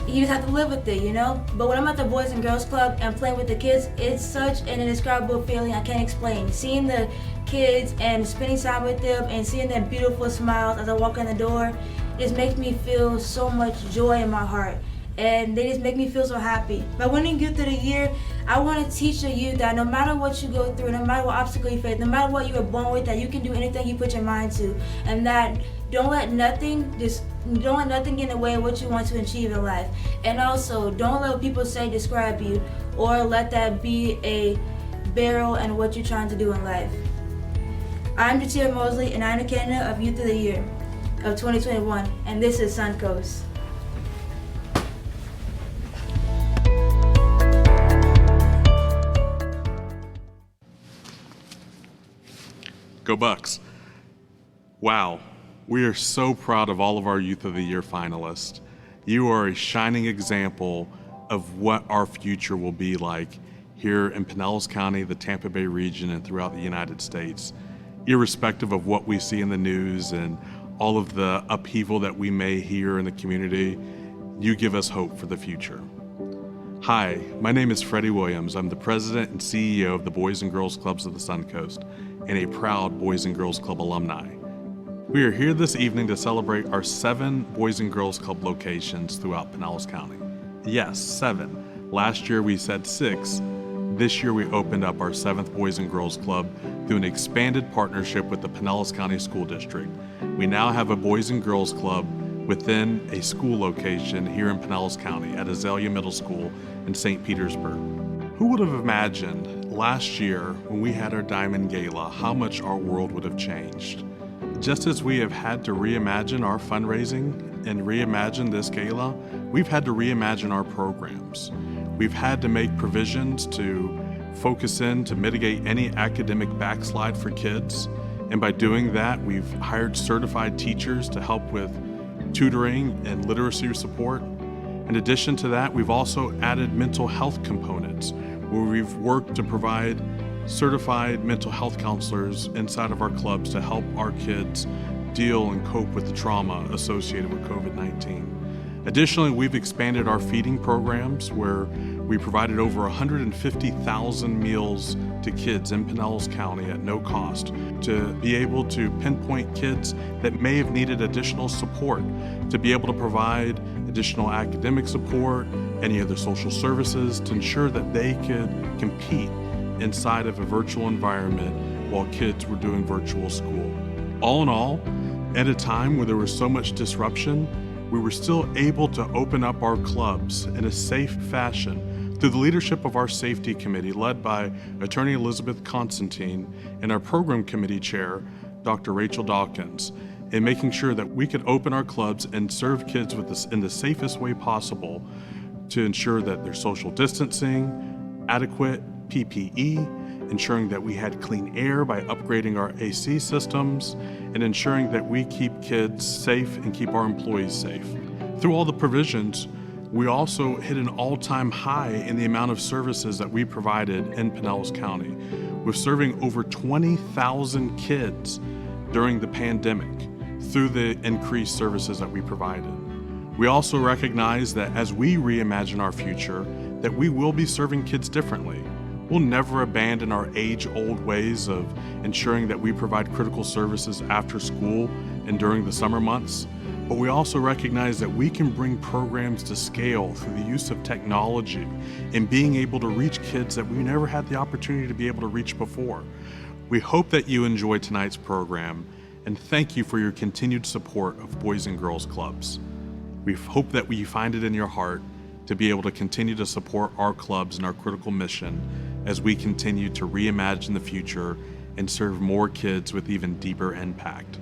you just have to live with it, you know? But when I'm at the Boys and Girls Club and playing with the kids, it's such an indescribable feeling I can't explain. Seeing the kids and spending time with them and seeing their beautiful smiles as I walk in the door, it just makes me feel so much joy in my heart. And they just make me feel so happy. By winning Youth of the Year, I want to teach the youth that no matter what you go through, no matter what obstacle you face, no matter what you were born with, that you can do anything you put your mind to, and that don't let nothing get in the way of what you want to achieve in life. And also, don't let what people say describe you, or let that be a barrel, and what you're trying to do in life. I'm Jatia Mosley, and I'm the candidate of Youth of the Year of 2021, and this is Suncoast. Go Bucks. Wow, we are so proud of all of our Youth of the Year finalists. You are a shining example of what our future will be like here in Pinellas County, the Tampa Bay region, and throughout the United States. Irrespective of what we see in the news and all of the upheaval that we may hear in the community, you give us hope for the future. Hi, my name is Freddie Williams. I'm the president and CEO of the Boys and Girls Clubs of the Suncoast and a proud Boys and Girls Club alumni. We are here this evening to celebrate our 7 Boys and Girls Club locations throughout Pinellas County. Yes, 7. Last year we said 6. This year we opened up our 7th Boys and Girls Club through an expanded partnership with the Pinellas County School District. We now have a Boys and Girls Club within a school location here in Pinellas County at Azalea Middle School in St. Petersburg. Who would have imagined last year when we had our Diamond Gala how much our world would have changed? Just as we have had to reimagine our fundraising and reimagine this gala, we've had to reimagine our programs. We've had to make provisions to focus in to mitigate any academic backslide for kids. And by doing that, we've hired certified teachers to help with tutoring and literacy support. In addition to that, we've also added mental health components where we've worked to provide certified mental health counselors inside of our clubs to help our kids deal and cope with the trauma associated with COVID-19. Additionally, we've expanded our feeding programs where we provided over 150,000 meals to kids in Pinellas County at no cost to be able to pinpoint kids that may have needed additional support, to be able to provide additional academic support, any other social services to ensure that they could compete inside of a virtual environment while kids were doing virtual school. All in all, at a time where there was so much disruption, we were still able to open up our clubs in a safe fashion through the leadership of our safety committee led by Attorney Elizabeth Constantine and our program committee chair, Dr. Rachel Dawkins, in making sure that we could open our clubs and serve kids with this in the safest way possible to ensure that there's social distancing, adequate PPE, ensuring that we had clean air by upgrading our AC systems, and ensuring that we keep kids safe and keep our employees safe. Through all the provisions, we also hit an all-time high in the amount of services that we provided in Pinellas County, with serving over 20,000 kids during the pandemic through the increased services that we provided. We also recognize that as we reimagine our future, that we will be serving kids differently. We'll never abandon our age-old ways of ensuring that we provide critical services after school and during the summer months, but we also recognize that we can bring programs to scale through the use of technology and being able to reach kids that we never had the opportunity to be able to reach before. We hope that you enjoy tonight's program, and thank you for your continued support of Boys and Girls Clubs. We hope that you find it in your heart to be able to continue to support our clubs and our critical mission as we continue to reimagine the future and serve more kids with even deeper impact.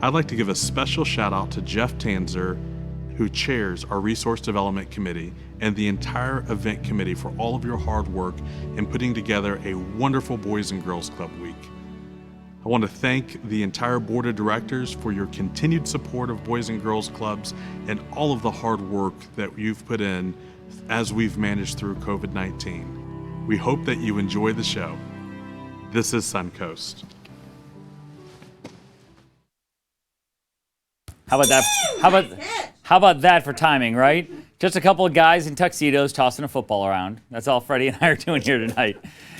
I'd like to give a special shout out to Jeff Tanzer, who chairs our Resource Development Committee, and the entire event committee for all of your hard work in putting together a wonderful Boys and Girls Club week. I want to thank the entire board of directors for your continued support of Boys and Girls Clubs and all of the hard work that you've put in as we've managed through COVID-19. We hope that you enjoy the show. This is Suncoast. How about that? How about that for timing, right? Just a couple of guys in tuxedos tossing a football around. That's all Freddie and I are doing here tonight.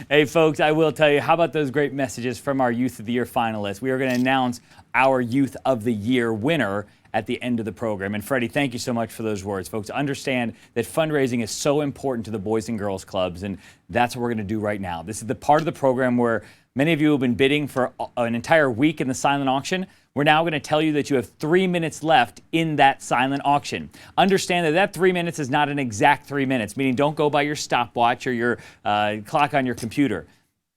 Hey, folks, I will tell you, how about those great messages from our Youth of the Year finalists? We are going to announce our Youth of the Year winner at the end of the program. And Freddie, thank you so much for those words. Folks, understand that fundraising is so important to the Boys and Girls Clubs, and that's what we're going to do right now. This is the part of the program where many of you have been bidding for an entire week in the silent auction. We're now going to tell you that you have 3 minutes left in that silent auction. Understand that that 3 minutes is not an exact 3 minutes, meaning don't go by your stopwatch or your clock on your computer.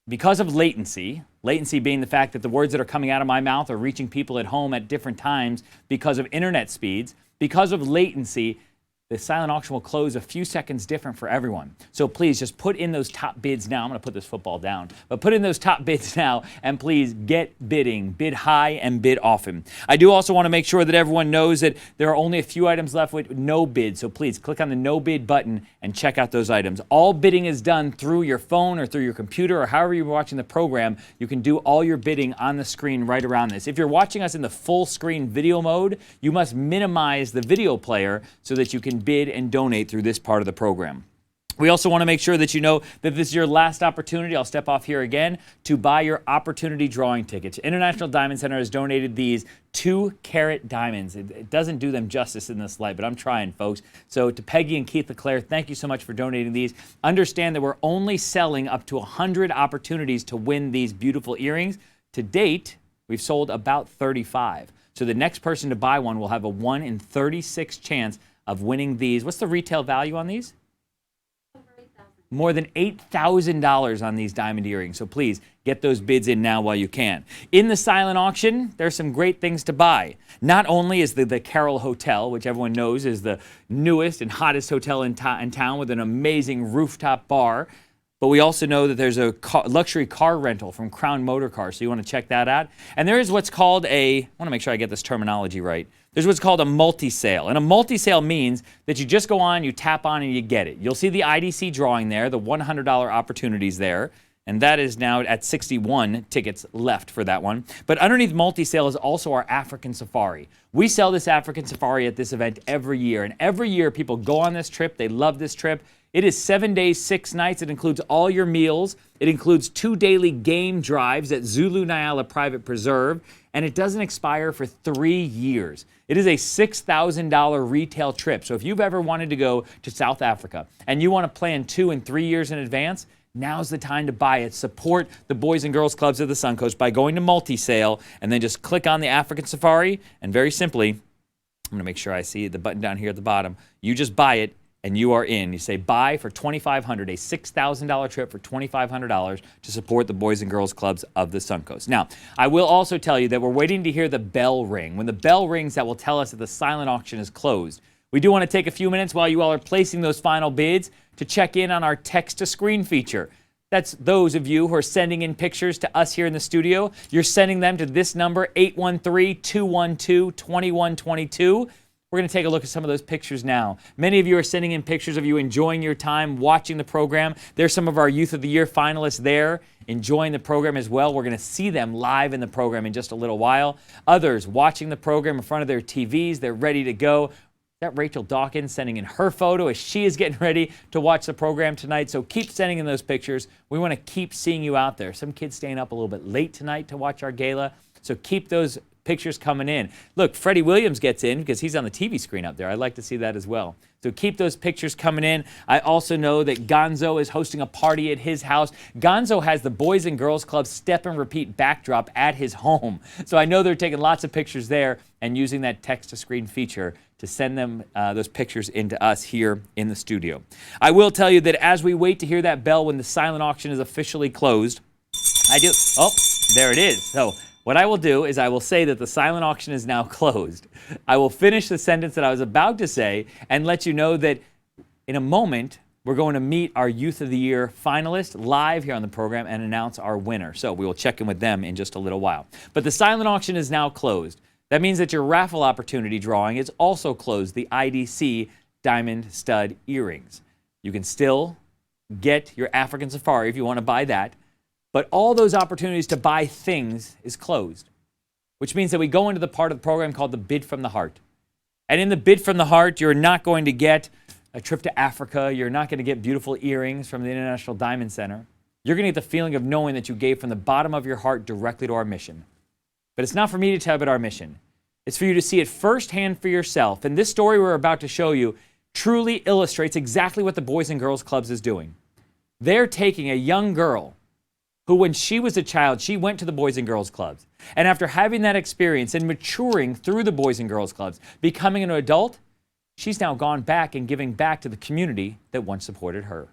because of latency being the fact that the words that are coming out of my mouth are reaching people at home at different times because of internet speeds, because of latency, the silent auction will close a few seconds different for everyone. So please just put in those top bids now. I'm going to put this football down, but put in those top bids now and please get bidding. Bid high and bid often. I do also want to make sure that everyone knows that there are only a few items left with no bid. So please click on the no bid button and check out those items. All bidding is done through your phone or through your computer or however you're watching the program. You can do all your bidding on the screen right around this. If you're watching us in the full screen video mode, you must minimize the video player so that you can bid and donate through this part of the program. We also want to make sure that you know that this is your last opportunity. I'll step off here again to buy your opportunity drawing tickets. International Diamond Center has donated these 2-carat diamonds. It doesn't do them justice in this light, but I'm trying, folks. So to Peggy and Keith LeClaire, thank you so much for donating these. Understand that we're only selling up to 100 opportunities to win these beautiful earrings. To date, we've sold about 35. So the next person to buy one will have a 1 in 36 chance of winning these. What's the retail value on these? More than $8,000 on these diamond earrings. So please get those bids in now while you can. In the silent auction, there's some great things to buy. Not only is the Carroll Hotel, which everyone knows is the newest and hottest hotel in town with an amazing rooftop bar, but we also know that there's a luxury car rental from Crown Motor Cars, so you want to check that out. And there is what's called I want to make sure I get this terminology right. There's what's called a multi-sale. And a multi-sale means that you just go on, you tap on, and you get it. You'll see the IDC drawing there, the $100 opportunities there. And that is now at 61 tickets left for that one. But underneath multi-sale is also our African Safari. We sell this African Safari at this event every year. And every year people go on this trip. They love this trip. It is 7 days, 6 nights. It includes all your meals. It includes 2 daily game drives at Zulu Nyala Private Preserve. And it doesn't expire for 3 years. It is a $6,000 retail trip. So if you've ever wanted to go to South Africa and you want to plan 2 and 3 years in advance, now's the time to buy it. Support the Boys and Girls Clubs of the Suncoast by going to multi-sale and then just click on the African Safari. And very simply, I'm going to make sure I see the button down here at the bottom. You just buy it and you are in. You say buy for $2,500, a $6,000 trip for $2,500 to support the Boys and Girls Clubs of the Suncoast. Now, I will also tell you that we're waiting to hear the bell ring. When the bell rings, that will tell us that the silent auction is closed. We do want to take a few minutes while you all are placing those final bids to check in on our text-to-screen feature. That's those of you who are sending in pictures to us here in the studio. You're sending them to this number, 813-212-2122. We're going to take a look at some of those pictures now. Many of you are sending in pictures of you enjoying your time watching the program. There's some of our Youth of the Year finalists there enjoying the program as well. We're going to see them live in the program in just a little while. Others watching the program in front of their TVs. They're ready to go. That Rachel Dawkins sending in her photo as she is getting ready to watch the program tonight. So keep sending in those pictures. We want to keep seeing you out there. Some kids staying up a little bit late tonight to watch our gala. So keep those pictures coming in. Look, Freddie Williams gets in because he's on the TV screen up there. I'd like to see that as well. So keep those pictures coming in. I also know that Gonzo is hosting a party at his house. Gonzo has the Boys and Girls Club step and repeat backdrop at his home. So I know they're taking lots of pictures there and using that text-to-screen feature to send them those pictures into us here in the studio. I will tell you that as we wait to hear that bell when the silent auction is officially closed, oh, there it is. So what I will do is I will say that the silent auction is now closed. I will finish the sentence that I was about to say and let you know that in a moment, we're going to meet our Youth of the Year finalist live here on the program and announce our winner. So we will check in with them in just a little while. But the silent auction is now closed. That means that your raffle opportunity drawing is also closed, the IDC Diamond Stud Earrings. You can still get your African Safari if you want to buy that. But all those opportunities to buy things is closed, which means that we go into the part of the program called the Bid from the Heart. And in the Bid from the Heart, you're not going to get a trip to Africa. You're not going to get beautiful earrings from the International Diamond Center. You're going to get the feeling of knowing that you gave from the bottom of your heart directly to our mission. But it's not for me to tell you about our mission. It's for you to see it firsthand for yourself. And this story we're about to show you truly illustrates exactly what the Boys and Girls Clubs is doing. They're taking a young girl who, when she was a child, she went to the Boys and Girls Clubs. And after having that experience and maturing through the Boys and Girls Clubs, becoming an adult, she's now gone back and giving back to the community that once supported her.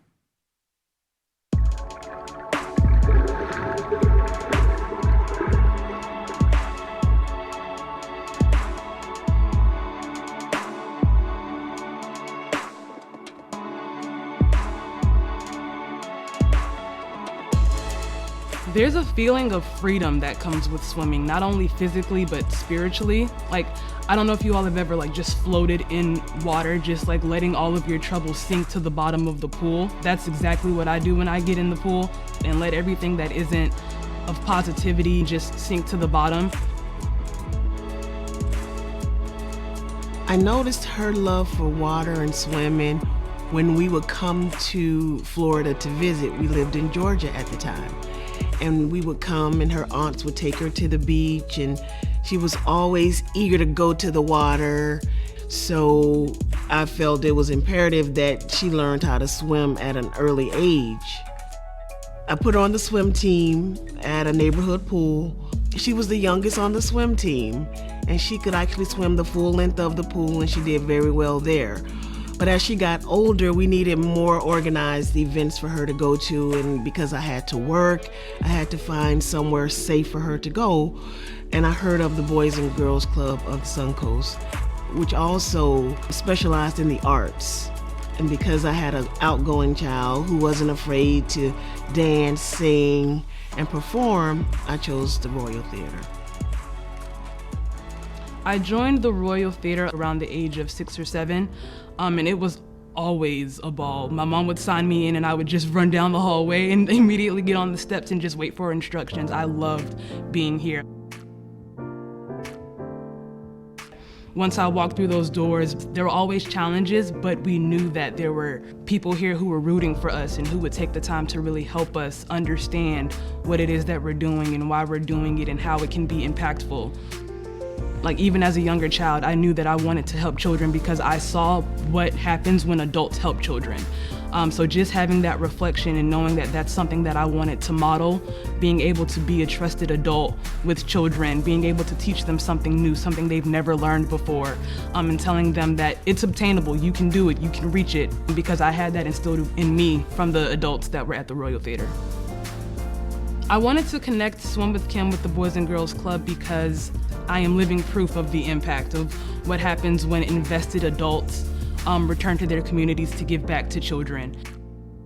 There's a feeling of freedom that comes with swimming, not only physically, but spiritually. Like, I don't know if you all have ever just floated in water, just letting all of your troubles sink to the bottom of the pool. That's exactly what I do when I get in the pool, and let everything that isn't of positivity just sink to the bottom. I noticed her love for water and swimming when we would come to Florida to visit. We lived in Georgia at the time. And we would come and her aunts would take her to the beach, and she was always eager to go to the water. So I felt it was imperative that she learned how to swim at an early age. I put her on the swim team at a neighborhood pool. She was the youngest on the swim team, and she could actually swim the full length of the pool, and she did very well there. But as she got older, we needed more organized events for her to go to, and because I had to work, I had to find somewhere safe for her to go. And I heard of the Boys and Girls Club of the Suncoast, which also specialized in the arts. And because I had an outgoing child who wasn't afraid to dance, sing, and perform, I chose the Royal Theater. I joined the Royal Theater around the age of 6 or 7, and it was always a ball. My mom would sign me in and I would just run down the hallway and immediately get on the steps and just wait for instructions. I loved being here. Once I walked through those doors, there were always challenges, but we knew that there were people here who were rooting for us and who would take the time to really help us understand what it is that we're doing and why we're doing it and how it can be impactful. Even as a younger child, I knew that I wanted to help children because I saw what happens when adults help children. So just having that reflection and knowing that that's something that I wanted to model, being able to be a trusted adult with children, being able to teach them something new, something they've never learned before, and telling them that it's obtainable, you can do it, you can reach it, because I had that instilled in me from the adults that were at the Royal Theater. I wanted to connect Swim with Kim with the Boys and Girls Club because I am living proof of the impact of what happens when invested adults return to their communities to give back to children.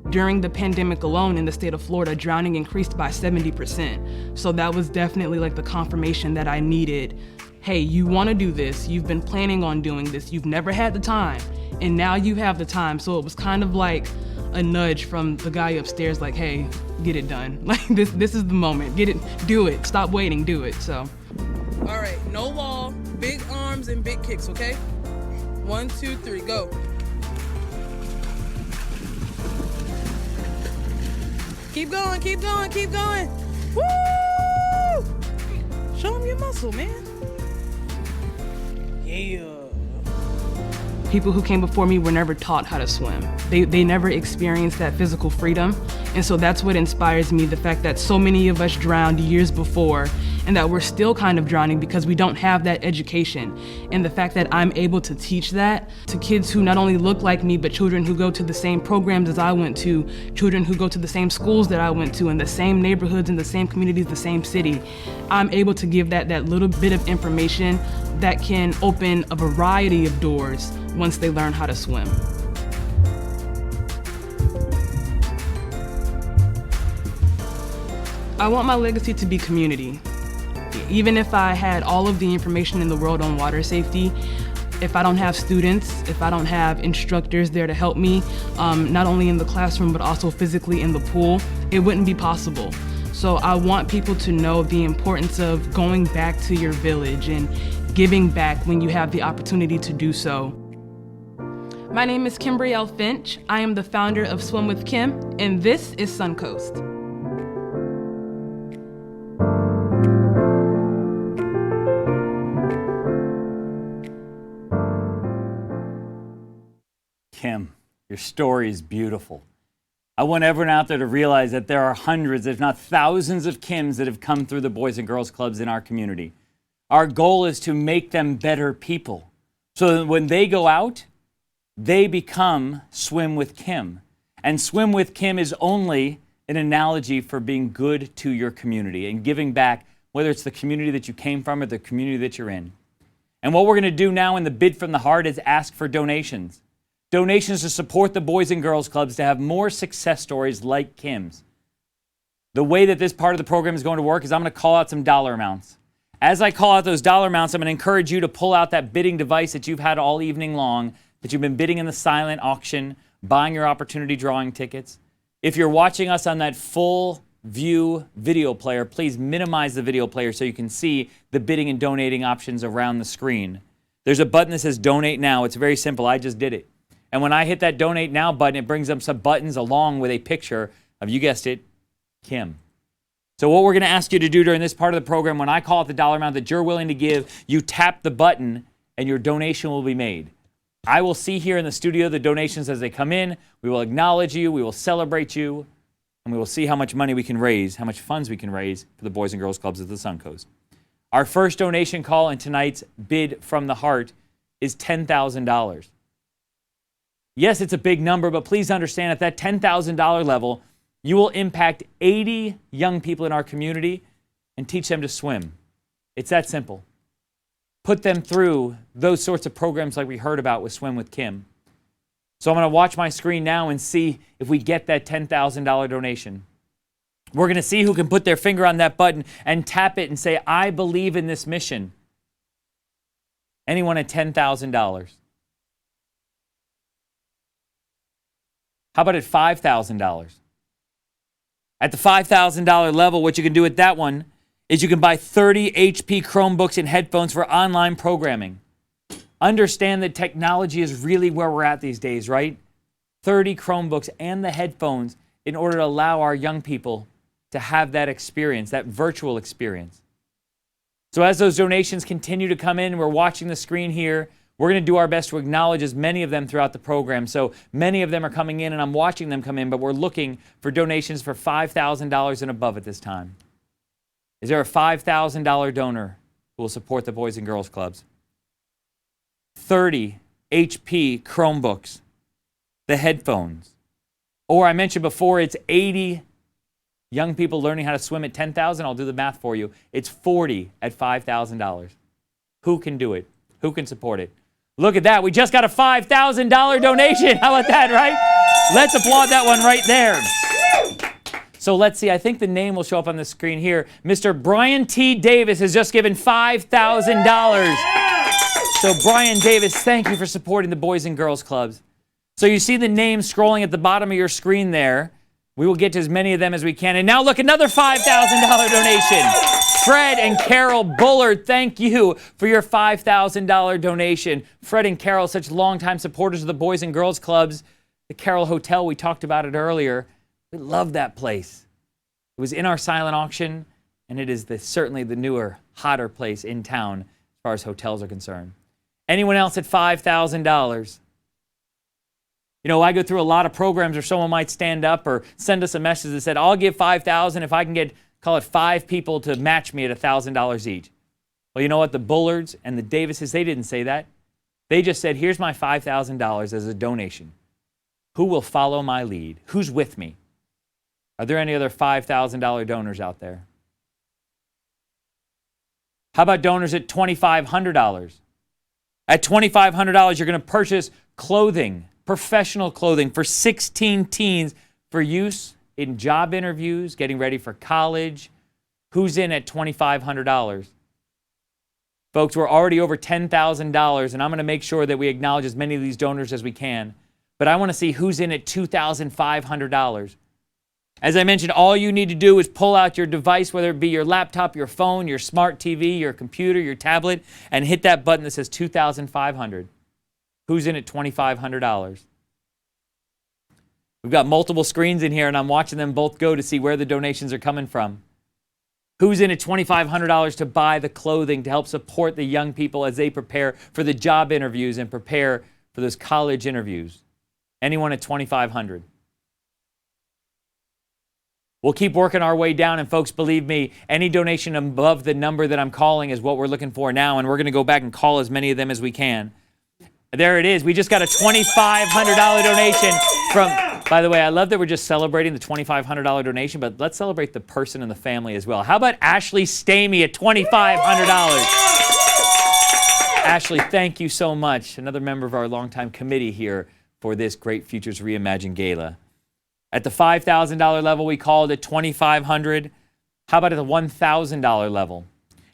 During the pandemic alone in the state of Florida, drowning increased by 70%. So that was definitely the confirmation that I needed. Hey, you want to do this, you've been planning on doing this, you've never had the time, and now you have the time. So it was kind of like a nudge from the guy upstairs, hey, get it done. This is the moment, get it, do it, stop waiting, do it, so. All right, no wall, big arms and big kicks, okay? 1, 2, 3, go. Keep going, keep going, keep going. Woo! Show them your muscle, man. Yeah. People who came before me were never taught how to swim. They never experienced that physical freedom. And so that's what inspires me, the fact that so many of us drowned years before and that we're still kind of drowning because we don't have that education. And the fact that I'm able to teach that to kids who not only look like me, but children who go to the same programs as I went to, children who go to the same schools that I went to, in the same neighborhoods, in the same communities, the same city. I'm able to give that little bit of information that can open a variety of doors once they learn how to swim. I want my legacy to be community. Even if I had all of the information in the world on water safety, if I don't have students, if I don't have instructors there to help me, not only in the classroom but also physically in the pool, it wouldn't be possible. So I want people to know the importance of going back to your village and giving back when you have the opportunity to do so. My name is Kimberly L. Finch. I am the founder of Swim with Kim, and this is Suncoast. Kim, your story is beautiful. I want everyone out there to realize that there are hundreds, if not thousands of Kims that have come through the Boys and Girls Clubs in our community. Our goal is to make them better people so that when they go out, they become Swim with Kim. And Swim with Kim is only an analogy for being good to your community and giving back, whether it's the community that you came from or the community that you're in. And what we're going to do now in the Bid from the Heart is ask for donations. Donations to support the Boys and Girls Clubs to have more success stories like Kim's. The way that this part of the program is going to work is I'm going to call out some dollar amounts. As I call out those dollar amounts, I'm going to encourage you to pull out that bidding device that you've had all evening long, that you've been bidding in the silent auction, buying your opportunity drawing tickets. If you're watching us on that full view video player, please minimize the video player so you can see the bidding and donating options around the screen. There's a button that says Donate Now. It's very simple. I just did it. And when I hit that Donate Now button, it brings up some buttons along with a picture of, you guessed it, Kim. So what we're going to ask you to do during this part of the program, when I call out the dollar amount that you're willing to give, you tap the button and your donation will be made. I will see here in the studio the donations as they come in. We will acknowledge you. We will celebrate you. And we will see how much money we can raise, how much funds we can raise for the Boys and Girls Clubs of the Suncoast. Our first donation call in tonight's Bid from the Heart is $10,000. Yes, it's a big number, but please understand at that $10,000 level, you will impact 80 young people in our community and teach them to swim. It's that simple. Put them through those sorts of programs like we heard about with Swim with Kim. So I'm going to watch my screen now and see if we get that $10,000 donation. We're going to see who can put their finger on that button and tap it and say, I believe in this mission. Anyone at $10,000? How about at $5,000? At the $5,000 level, what you can do with that one is you can buy 30 HP Chromebooks and headphones for online programming. Understand that technology is really where we're at these days, right? 30 Chromebooks and the headphones in order to allow our young people to have that experience, that virtual experience. So as those donations continue to come in, we're watching the screen here. We're going to do our best to acknowledge as many of them throughout the program. So many of them are coming in and I'm watching them come in, but we're looking for donations for $5,000 and above at this time. Is there a $5,000 donor who will support the Boys and Girls Clubs? 30 HP Chromebooks, the headphones. Or I mentioned before, it's 80 young people learning how to swim at $10,000. I'll do the math for you. It's 40 at $5,000. Who can do it? Who can support it? Look at that. We just got a $5,000 donation. How about that, right? Let's applaud that one right there. So let's see. I think the name will show up on the screen here. Mr. Brian T. Davis has just given $5,000. So Brian Davis, thank you for supporting the Boys and Girls Clubs. So you see the name scrolling at the bottom of your screen there. We will get to as many of them as we can. And now look, another $5,000 donation. Fred and Carol Bullard, thank you for your $5,000 donation. Fred and Carol, such longtime supporters of the Boys and Girls Clubs. The Carol Hotel, we talked about it earlier. We love that place. It was in our silent auction, and it is certainly the newer, hotter place in town as far as hotels are concerned. Anyone else at $5,000? You know, I go through a lot of programs where someone might stand up or send us a message that said, I'll give $5,000 if I can get, call it 5 people to match me at $1,000 each. Well, you know what? The Bullards and the Davises, they didn't say that. They just said, here's my $5,000 as a donation. Who will follow my lead? Who's with me? Are there any other $5,000 donors out there? How about donors at $2,500? At $2,500, you're going to purchase clothing, professional clothing for 16 teens for use in job interviews, getting ready for college. Who's in at $2,500? Folks, we're already over $10,000, and I'm going to make sure that we acknowledge as many of these donors as we can. But I want to see who's in at $2,500. As I mentioned, all you need to do is pull out your device, whether it be your laptop, your phone, your smart TV, your computer, your tablet, and hit that button that says $2,500. Who's in at $2,500? We've got multiple screens in here, and I'm watching them both go to see where the donations are coming from. Who's in at $2,500 to buy the clothing to help support the young people as they prepare for the job interviews and prepare for those college interviews? Anyone at $2,500? We'll keep working our way down, and folks, believe me, any donation above the number that I'm calling is what we're looking for now, and we're going to go back and call as many of them as we can. There it is. We just got a $2,500 donation from, by the way, I love that we're just celebrating the $2,500 donation, but let's celebrate the person and the family as well. How about Ashley Stamey at $2,500? Ashley, thank you so much. Another member of our longtime committee here for this Great Futures Reimagined Gala. At the $5,000 level, we called it $2,500. How about at the $1,000 level?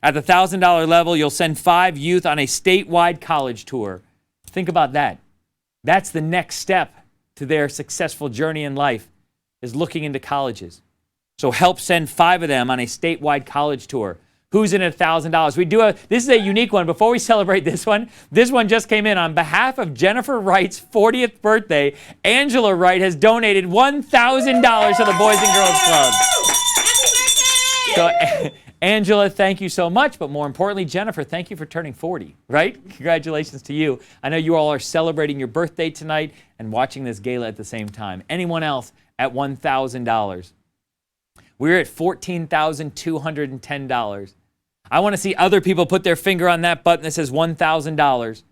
At the $1,000 level, you'll send 5 youth on a statewide college tour. Think about that. That's the next step to their successful journey in life, is looking into colleges. So help send 5 of them on a statewide college tour. Who's in at $1,000? We do this is a unique one. Before we celebrate this one just came in on behalf of Jennifer Wright's 40th birthday. Angela Wright has donated $1,000 to the Boys and Girls Club. So, Angela, thank you so much. But more importantly, Jennifer, thank you for turning 40, right? Congratulations to you. I know you all are celebrating your birthday tonight and watching this gala at the same time. Anyone else at $1,000? We're at $14,210. I want to see other people put their finger on that button that says $1,000.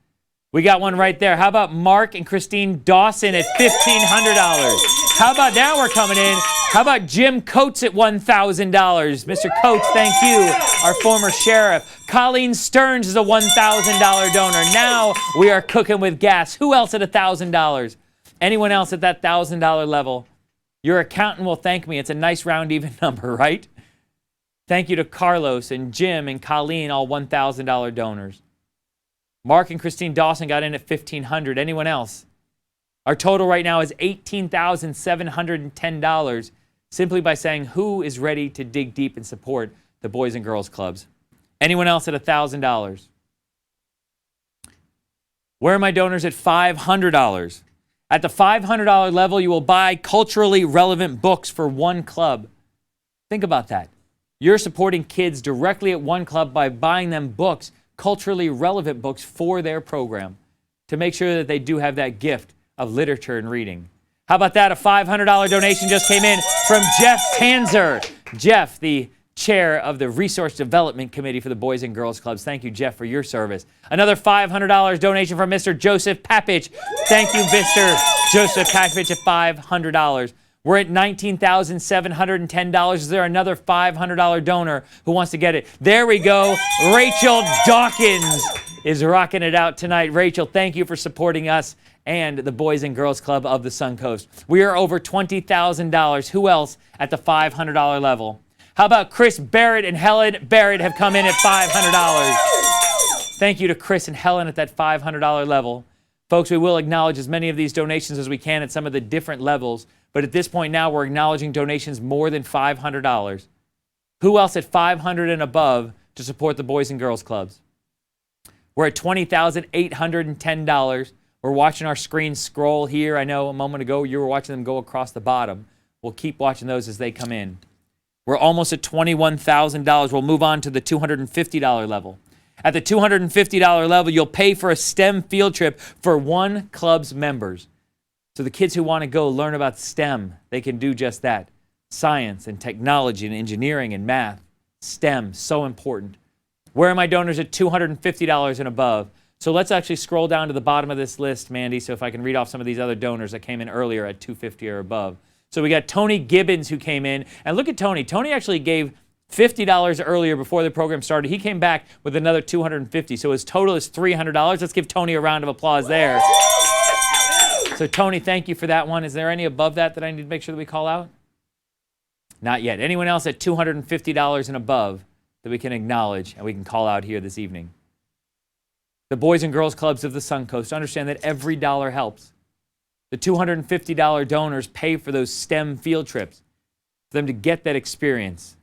We got one right there. How about Mark and Christine Dawson at $1,500? How about now we're coming in? How about Jim Coates at $1,000? Mr. Coates, thank you, our former sheriff. Colleen Stearns is a $1,000 donor. Now we are cooking with gas. Who else at $1,000? Anyone else at that $1,000 level? Your accountant will thank me. It's a nice round even number, right? Thank you to Carlos and Jim and Colleen, all $1,000 donors. Mark and Christine Dawson got in at $1,500. Anyone else? Our total right now is $18,710, simply by saying who is ready to dig deep and support the Boys and Girls Clubs. Anyone else at $1,000? Where are my donors at $500? At the $500 level, you will buy culturally relevant books for one club. Think about that. You're supporting kids directly at one club by buying them books, culturally relevant books for their program, to make sure that they do have that gift of literature and reading. How about that? A $500 donation just came in from Jeff Tanzer. Jeff, the chair of the Resource Development Committee for the Boys and Girls Clubs. Thank you, Jeff, for your service. Another $500 donation from Mr. Joseph Papich. Thank you, Mr. Joseph Papich, at $500. We're at $19,710. Is there another $500 donor who wants to get it? There we go. Rachel Dawkins is rocking it out tonight. Rachel, thank you for supporting us and the Boys and Girls Club of the Suncoast. We are over $20,000. Who else at the $500 level? How about Chris Barrett and Helen Barrett have come in at $500? Thank you to Chris and Helen at that $500 level. Folks, we will acknowledge as many of these donations as we can at some of the different levels. But at this point now, we're acknowledging donations more than $500. Who else at $500 and above to support the Boys and Girls Clubs? We're at $20,810. We're watching our screen scroll here. I know a moment ago you were watching them go across the bottom. We'll keep watching those as they come in. We're almost at $21,000. We'll move on to the $250 level. At the $250 level, you'll pay for a STEM field trip for one club's members. So the kids who want to go learn about STEM, they can do just that. Science and technology and engineering and math. STEM, so important. Where are my donors at $250 and above? So let's actually scroll down to the bottom of this list, Mandy, so if I can read off some of these other donors that came in earlier at $250 or above. So we got Tony Gibbons who came in. And look at Tony. Tony actually gave $50 earlier before the program started. He came back with another $250. So his total is $300. Let's give Tony a round of applause there. So Tony, thank you for that one. Is there any above that I need to make sure that we call out? Not yet. Anyone else at $250 and above that we can acknowledge and we can call out here this evening? The Boys and Girls Clubs of the Suncoast understand that every dollar helps. The $250 donors pay for those STEM field trips for them to get that experience.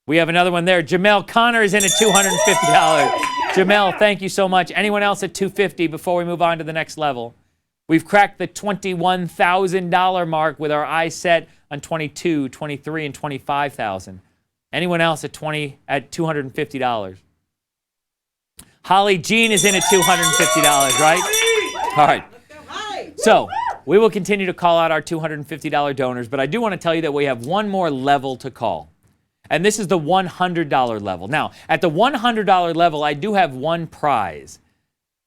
We have another one there. Jamel Connor is in at $250. Jamel, thank you so much. Anyone else at $250 before we move on to the next level? We've cracked the $21,000 mark with our eyes set on $22,000, $23,000, and $25,000. Anyone else at $250? Holly Jean is in at $250, right? All right. So we will continue to call out our $250 donors, but I do want to tell you that we have one more level to call. And this is the $100 level. Now, at the $100 level, I do have one prize.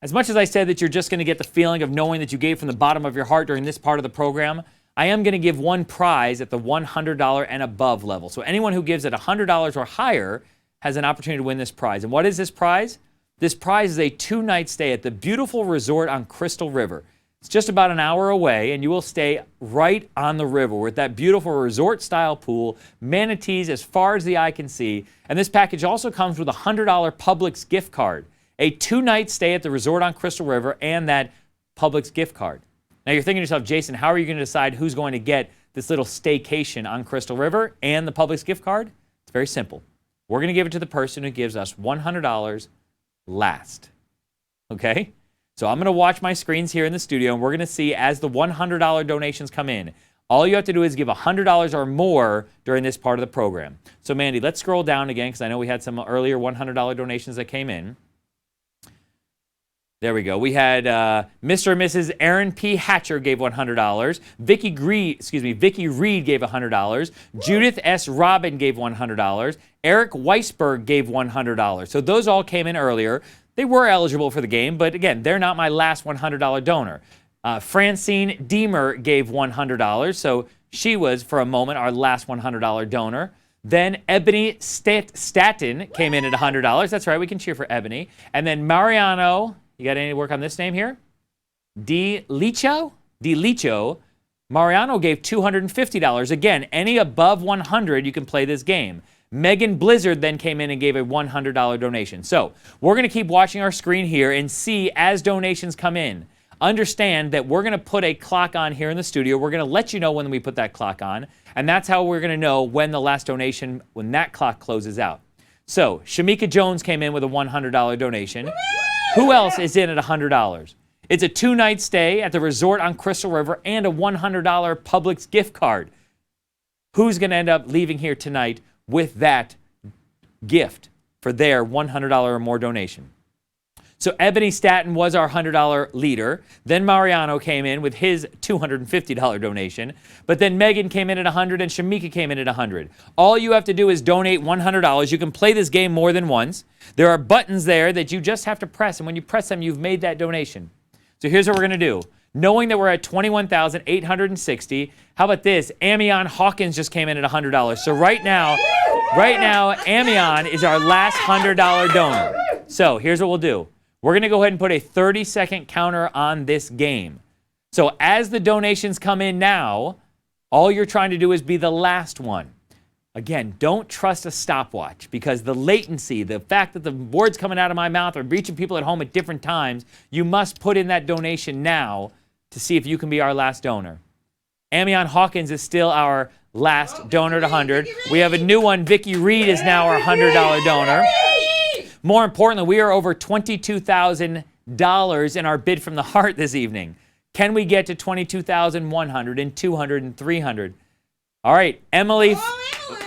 As much as I said that you're just going to get the feeling of knowing that you gave from the bottom of your heart during this part of the program, I am going to give one prize at the $100 and above level. So anyone who gives at $100 or higher has an opportunity to win this prize. And what is this prize? This prize is a 2-night stay at the beautiful resort on Crystal River. It's just about an hour away, and you will stay right on the river with that beautiful resort-style pool, manatees as far as the eye can see. And this package also comes with a $100 Publix gift card, a 2-night stay at the resort on Crystal River, and that Publix gift card. Now you're thinking to yourself, Jason, how are you going to decide who's going to get this little staycation on Crystal River and the Publix gift card? It's very simple. We're going to give it to the person who gives us $100 last. Okay? So I'm going to watch my screens here in the studio, and we're going to see as the $100 donations come in. All you have to do is give $100 or more during this part of the program. So Mandy, let's scroll down again because I know we had some earlier $100 donations that came in. There we go. We had Mr. and Mrs. Aaron P. Hatcher gave $100. Vicky Reed gave $100. Judith S. Robin gave $100. Eric Weisberg gave $100. So those all came in earlier. They were eligible for the game, but again, they're not my last $100 donor. Francine Deemer gave $100. So she was, for a moment, our last $100 donor. Then Ebony Staten came in at $100. That's right. We can cheer for Ebony. And then Mariano... You got any work on this name here? Di Licho. Mariano gave $250. Again, any above 100, you can play this game. Megan Blizzard then came in and gave a $100 donation. So we're going to keep watching our screen here and see as donations come in. Understand that we're going to put a clock on here in the studio. We're going to let you know when we put that clock on. And that's how we're going to know when the last donation, when that clock closes out. So Shamika Jones came in with a $100 donation. Who else is in at $100? It's a 2-night stay at the resort on Crystal River and a $100 Publix gift card. Who's going to end up leaving here tonight with that gift for their $100 or more donation? So Ebony Staten was our $100 leader. Then Mariano came in with his $250 donation. But then Megan came in at $100 and Shamika came in at $100. All you have to do is donate $100. You can play this game more than once. There are buttons there that you just have to press. And when you press them, you've made that donation. So here's what we're going to do. Knowing that we're at $21,860, how about this? Amion Hawkins just came in at $100. So right now, Amion is our last $100 donor. So here's what we'll do. We're going to go ahead and put a 30-second counter on this game. So as the donations come in now, all you're trying to do is be the last one. Again, don't trust a stopwatch because the latency, the fact that the words coming out of my mouth are reaching people at home at different times, you must put in that donation now to see if you can be our last donor. Amion Hawkins is still our last donor at 100. We have a new one. Vicky Reed is now our $100 donor. More importantly, we are over $22,000 in our bid from the heart this evening. Can we get to 22,100 and 200 and 300? All right, Emily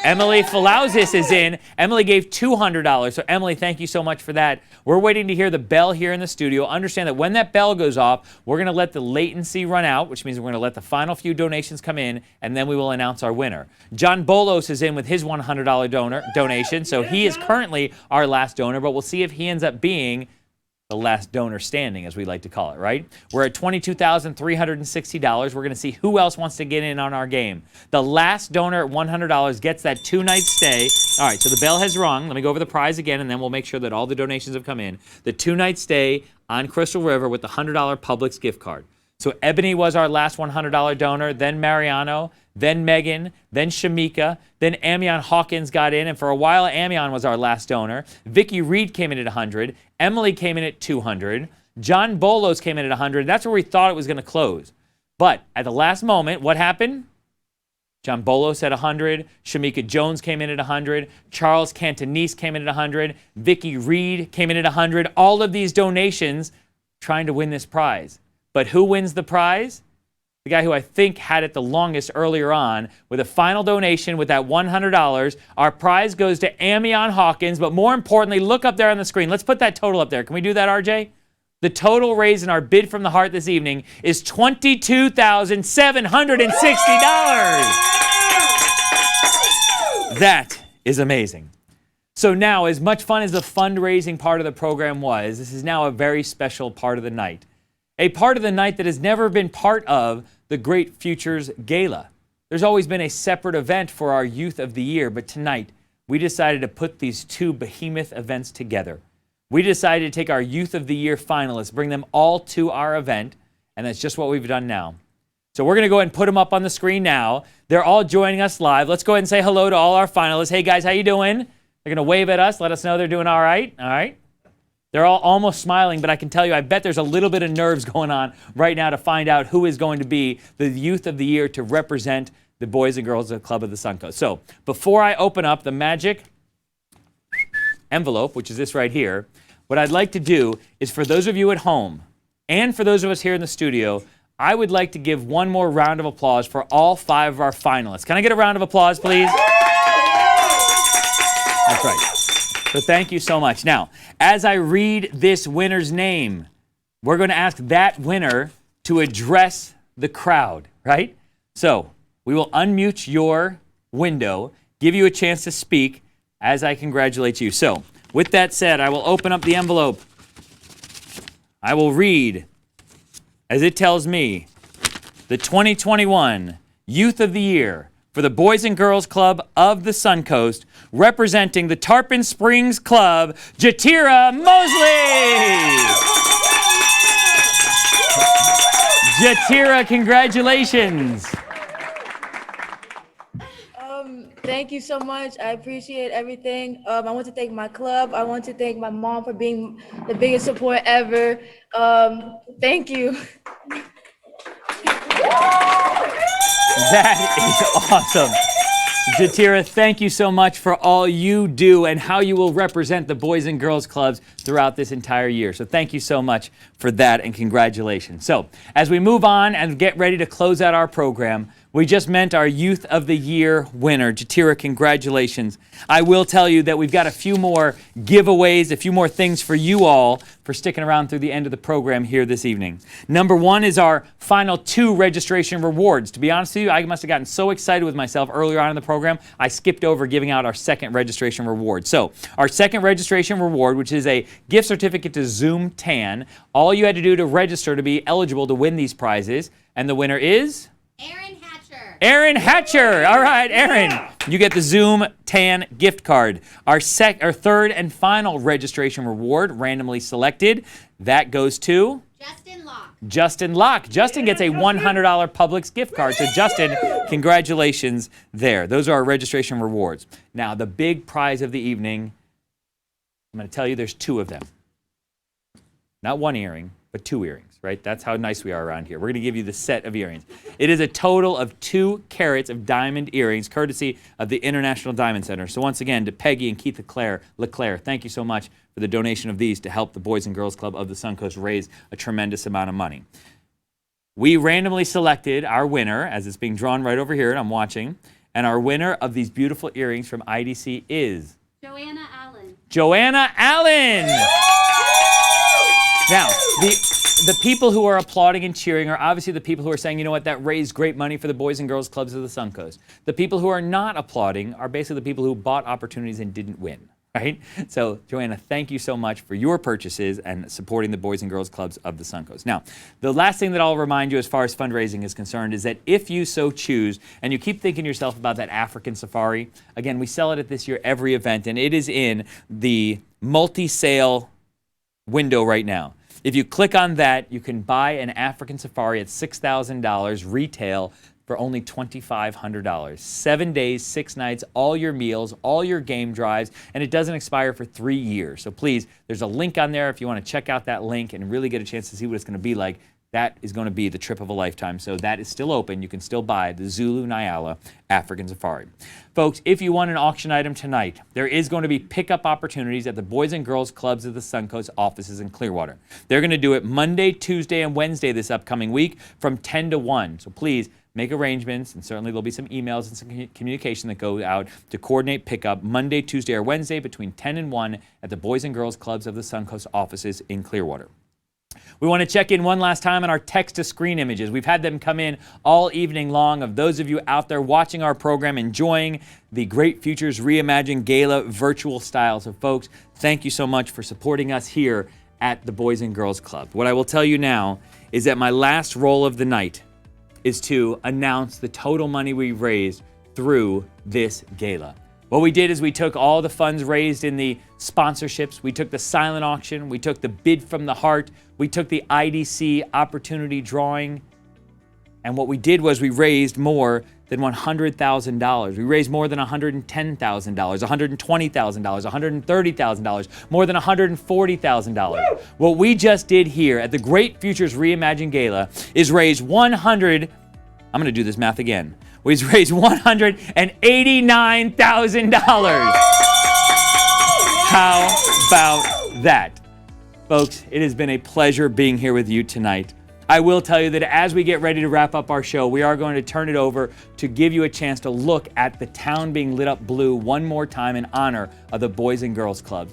Falauzis is in. Emily gave $200. So Emily, thank you so much for that. We're waiting to hear the bell here in the studio. Understand that when that bell goes off, we're going to let the latency run out, which means we're going to let the final few donations come in, and then we will announce our winner. John Bolos is in with his $100 donation. So he is currently our last donor, but we'll see if he ends up being the last donor standing, as we like to call it, right? We're at $22,360. We're going to see who else wants to get in on our game. The last donor at $100 gets that 2-night stay. All right, so the bell has rung. Let me go over the prize again, and then we'll make sure that all the donations have come in. The 2-night stay on Crystal River with the $100 Publix gift card. So Ebony was our last $100 donor, then Mariano, then Megan, then Shamika, then Amion Hawkins got in, and for a while Amion was our last donor. Vicky Reed came in at 100. Emily came in at 200. John Bolos came in at 100. That's where we thought it was going to close. But at the last moment, what happened? John Bolos at 100. Shamika Jones came in at 100. Charles Cantonese came in at 100. Vicky Reed came in at 100. All of these donations trying to win this prize. But who wins the prize? The guy who I think had it the longest earlier on with a final donation with that $100. Our prize goes to Amion Hawkins, but more importantly, look up there on the screen. Let's put that total up there. Can we do that, RJ? The total raised in our bid from the heart this evening is $22,760. That is amazing. So now, as much fun as the fundraising part of the program was, this is now a very special part of the night. A part of the night that has never been part of the Great Futures Gala. There's always been a separate event for our Youth of the Year, but tonight we decided to put these two behemoth events together. We decided to take our Youth of the Year finalists, bring them all to our event, And that's just what we've done now. So we're going to go ahead and put them up on the screen now. They're all joining us live. Let's go ahead and say hello to all our finalists. Hey, guys, how you doing? They're going to wave at us, let us know they're doing all right. All right. They're all almost smiling, but I can tell you, I bet there's a little bit of nerves going on right now to find out who is going to be the Youth of the Year to represent the Boys and Girls Club of the Suncoast. So before I open up the magic envelope, which is this right here, what I'd like to do is for those of you at home and for those of us here in the studio, I would like to give one more round of applause for all 5 of our finalists. Can I get a round of applause, please? That's right. So thank you so much. Now, as I read this winner's name, we're going to ask that winner to address the crowd, right? So we will unmute your window, give you a chance to speak as I congratulate you. So with that said, I will open up the envelope. I will read, as it tells me, the 2021 Youth of the Year for the Boys and Girls Club of the Suncoast, representing the Tarpon Springs Club, Jatira Mosley. Jatira, congratulations. Thank you so much. I appreciate everything. I want to thank my club. I want to thank my mom for being the biggest support ever. Thank you. That is awesome. Jatira, thank you so much for all you do and how you will represent the Boys and Girls Clubs throughout this entire year. So thank you so much for that and congratulations. So as we move on and get ready to close out our program, we just met our Youth of the Year winner. Jatira, congratulations. I will tell you that we've got a few more giveaways, a few more things for you all for sticking around through the end of the program here this evening. Number 1 is our final 2 registration rewards. To be honest with you, I must have gotten so excited with myself earlier on in the program, I skipped over giving out our second registration reward. So our second registration reward, which is a gift certificate to Zoom Tan, all you had to do to register to be eligible to win these prizes, and the winner is? Aaron Hatcher. All right, Aaron, you get the Zoom Tan gift card. Our third and final registration reward, randomly selected, that goes to? Justin Locke. Justin gets a $100 Publix gift card. So Justin, congratulations there. Those are our registration rewards. Now, the big prize of the evening, I'm going to tell you there's 2 of them. Not 1 earring, but 2 earrings, right? That's how nice we are around here. We're going to give you the set of earrings. It is a total of 2 carats of diamond earrings, courtesy of the International Diamond Center. So once again, to Peggy and Keith LeClaire, thank you so much for the donation of these to help the Boys and Girls Club of the Suncoast raise a tremendous amount of money. We randomly selected our winner, as it's being drawn right over here, and I'm watching, and our winner of these beautiful earrings from IDC is? Joanna Allen. Joanna Allen! Now, the people who are applauding and cheering are obviously the people who are saying, you know what, that raised great money for the Boys and Girls Clubs of the Suncoast. The people who are not applauding are basically the people who bought opportunities and didn't win, right? So, Joanna, thank you so much for your purchases and supporting the Boys and Girls Clubs of the Suncoast. Now, the last thing that I'll remind you as far as fundraising is concerned is that if you so choose, and you keep thinking to yourself about that African safari, again, we sell it at this year every event, and it is in the multi-sale window right now. If you click on that, you can buy an African safari at $6,000 retail for only $2,500. 7 days, 6 nights, all your meals, all your game drives, and it doesn't expire for 3 years. So please, there's a link on there if you want to check out that link and really get a chance to see what it's going to be like. That is going to be the trip of a lifetime. So that is still open. You can still buy the Zulu Nyala African Safari. Folks, if you want an auction item tonight, there is going to be pickup opportunities at the Boys and Girls Clubs of the Suncoast offices in Clearwater. They're going to do it Monday, Tuesday, and Wednesday this upcoming week from 10 to 1. So please make arrangements, and certainly there'll be some emails and some communication that go out to coordinate pickup Monday, Tuesday, or Wednesday between 10 and 1 at the Boys and Girls Clubs of the Suncoast offices in Clearwater. We want to check in one last time on our text-to-screen images. We've had them come in all evening long of those of you out there watching our program, enjoying the Great Futures Reimagined Gala virtual style. So folks, thank you so much for supporting us here at the Boys and Girls Club. What I will tell you now is that my last roll of the night is to announce the total money we've raised through this gala. What we did is we took all the funds raised in the sponsorships, we took the silent auction, we took the bid from the heart, we took the IDC opportunity drawing, and what we did was we raised more than $100,000. We raised more than $110,000, $120,000, $130,000, more than $140,000. What we just did here at the Great Futures Reimagined Gala is raise I'm going to do this math again. We raised $189,000. How about that? Folks, it has been a pleasure being here with you tonight. I will tell you that as we get ready to wrap up our show, we are going to turn it over to give you a chance to look at the town being lit up blue one more time in honor of the Boys and Girls Club.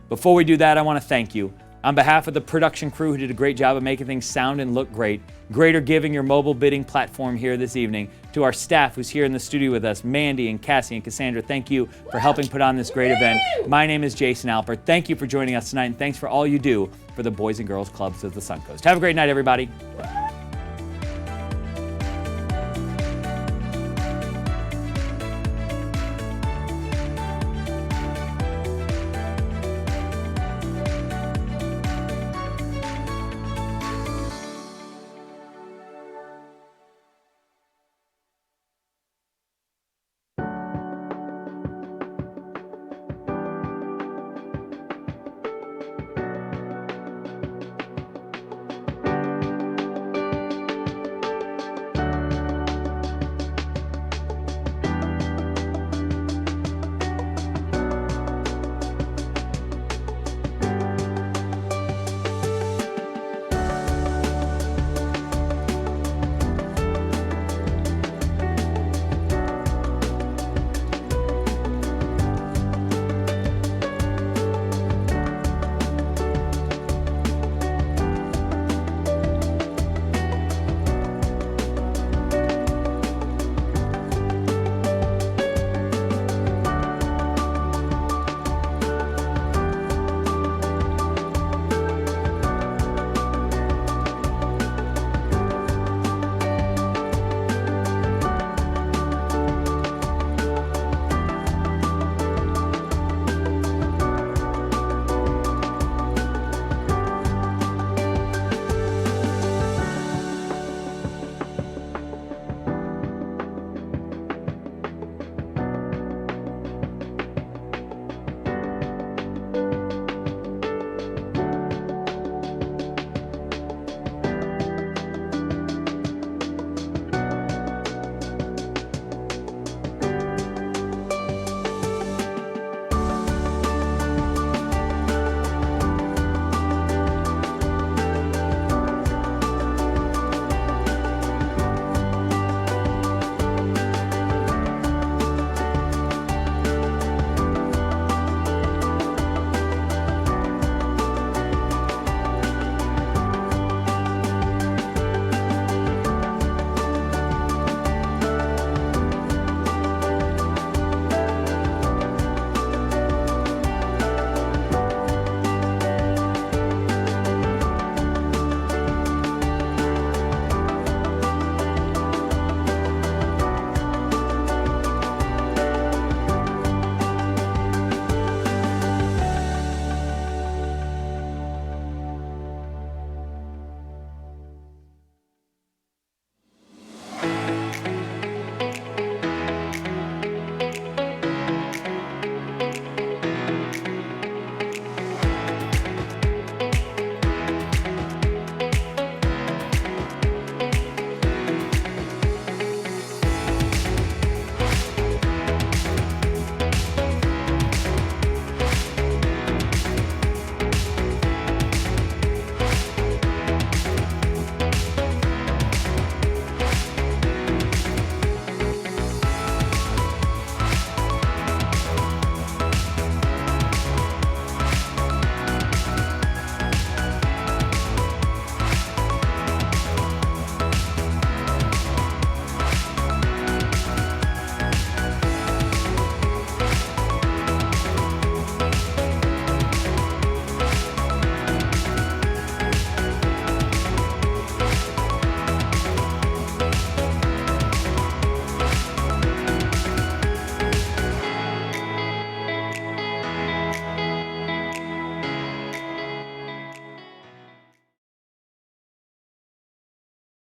Before we do that, I want to thank you. On behalf of the production crew who did a great job of making things sound and look great, Greater Giving, your mobile bidding platform here this evening, to our staff who's here in the studio with us, Mandy and Cassie and Cassandra, thank you for helping put on this great event. My name is Jason Alperte. Thank you for joining us tonight, and thanks for all you do for the Boys and Girls Clubs of the Suncoast. Have a great night, everybody.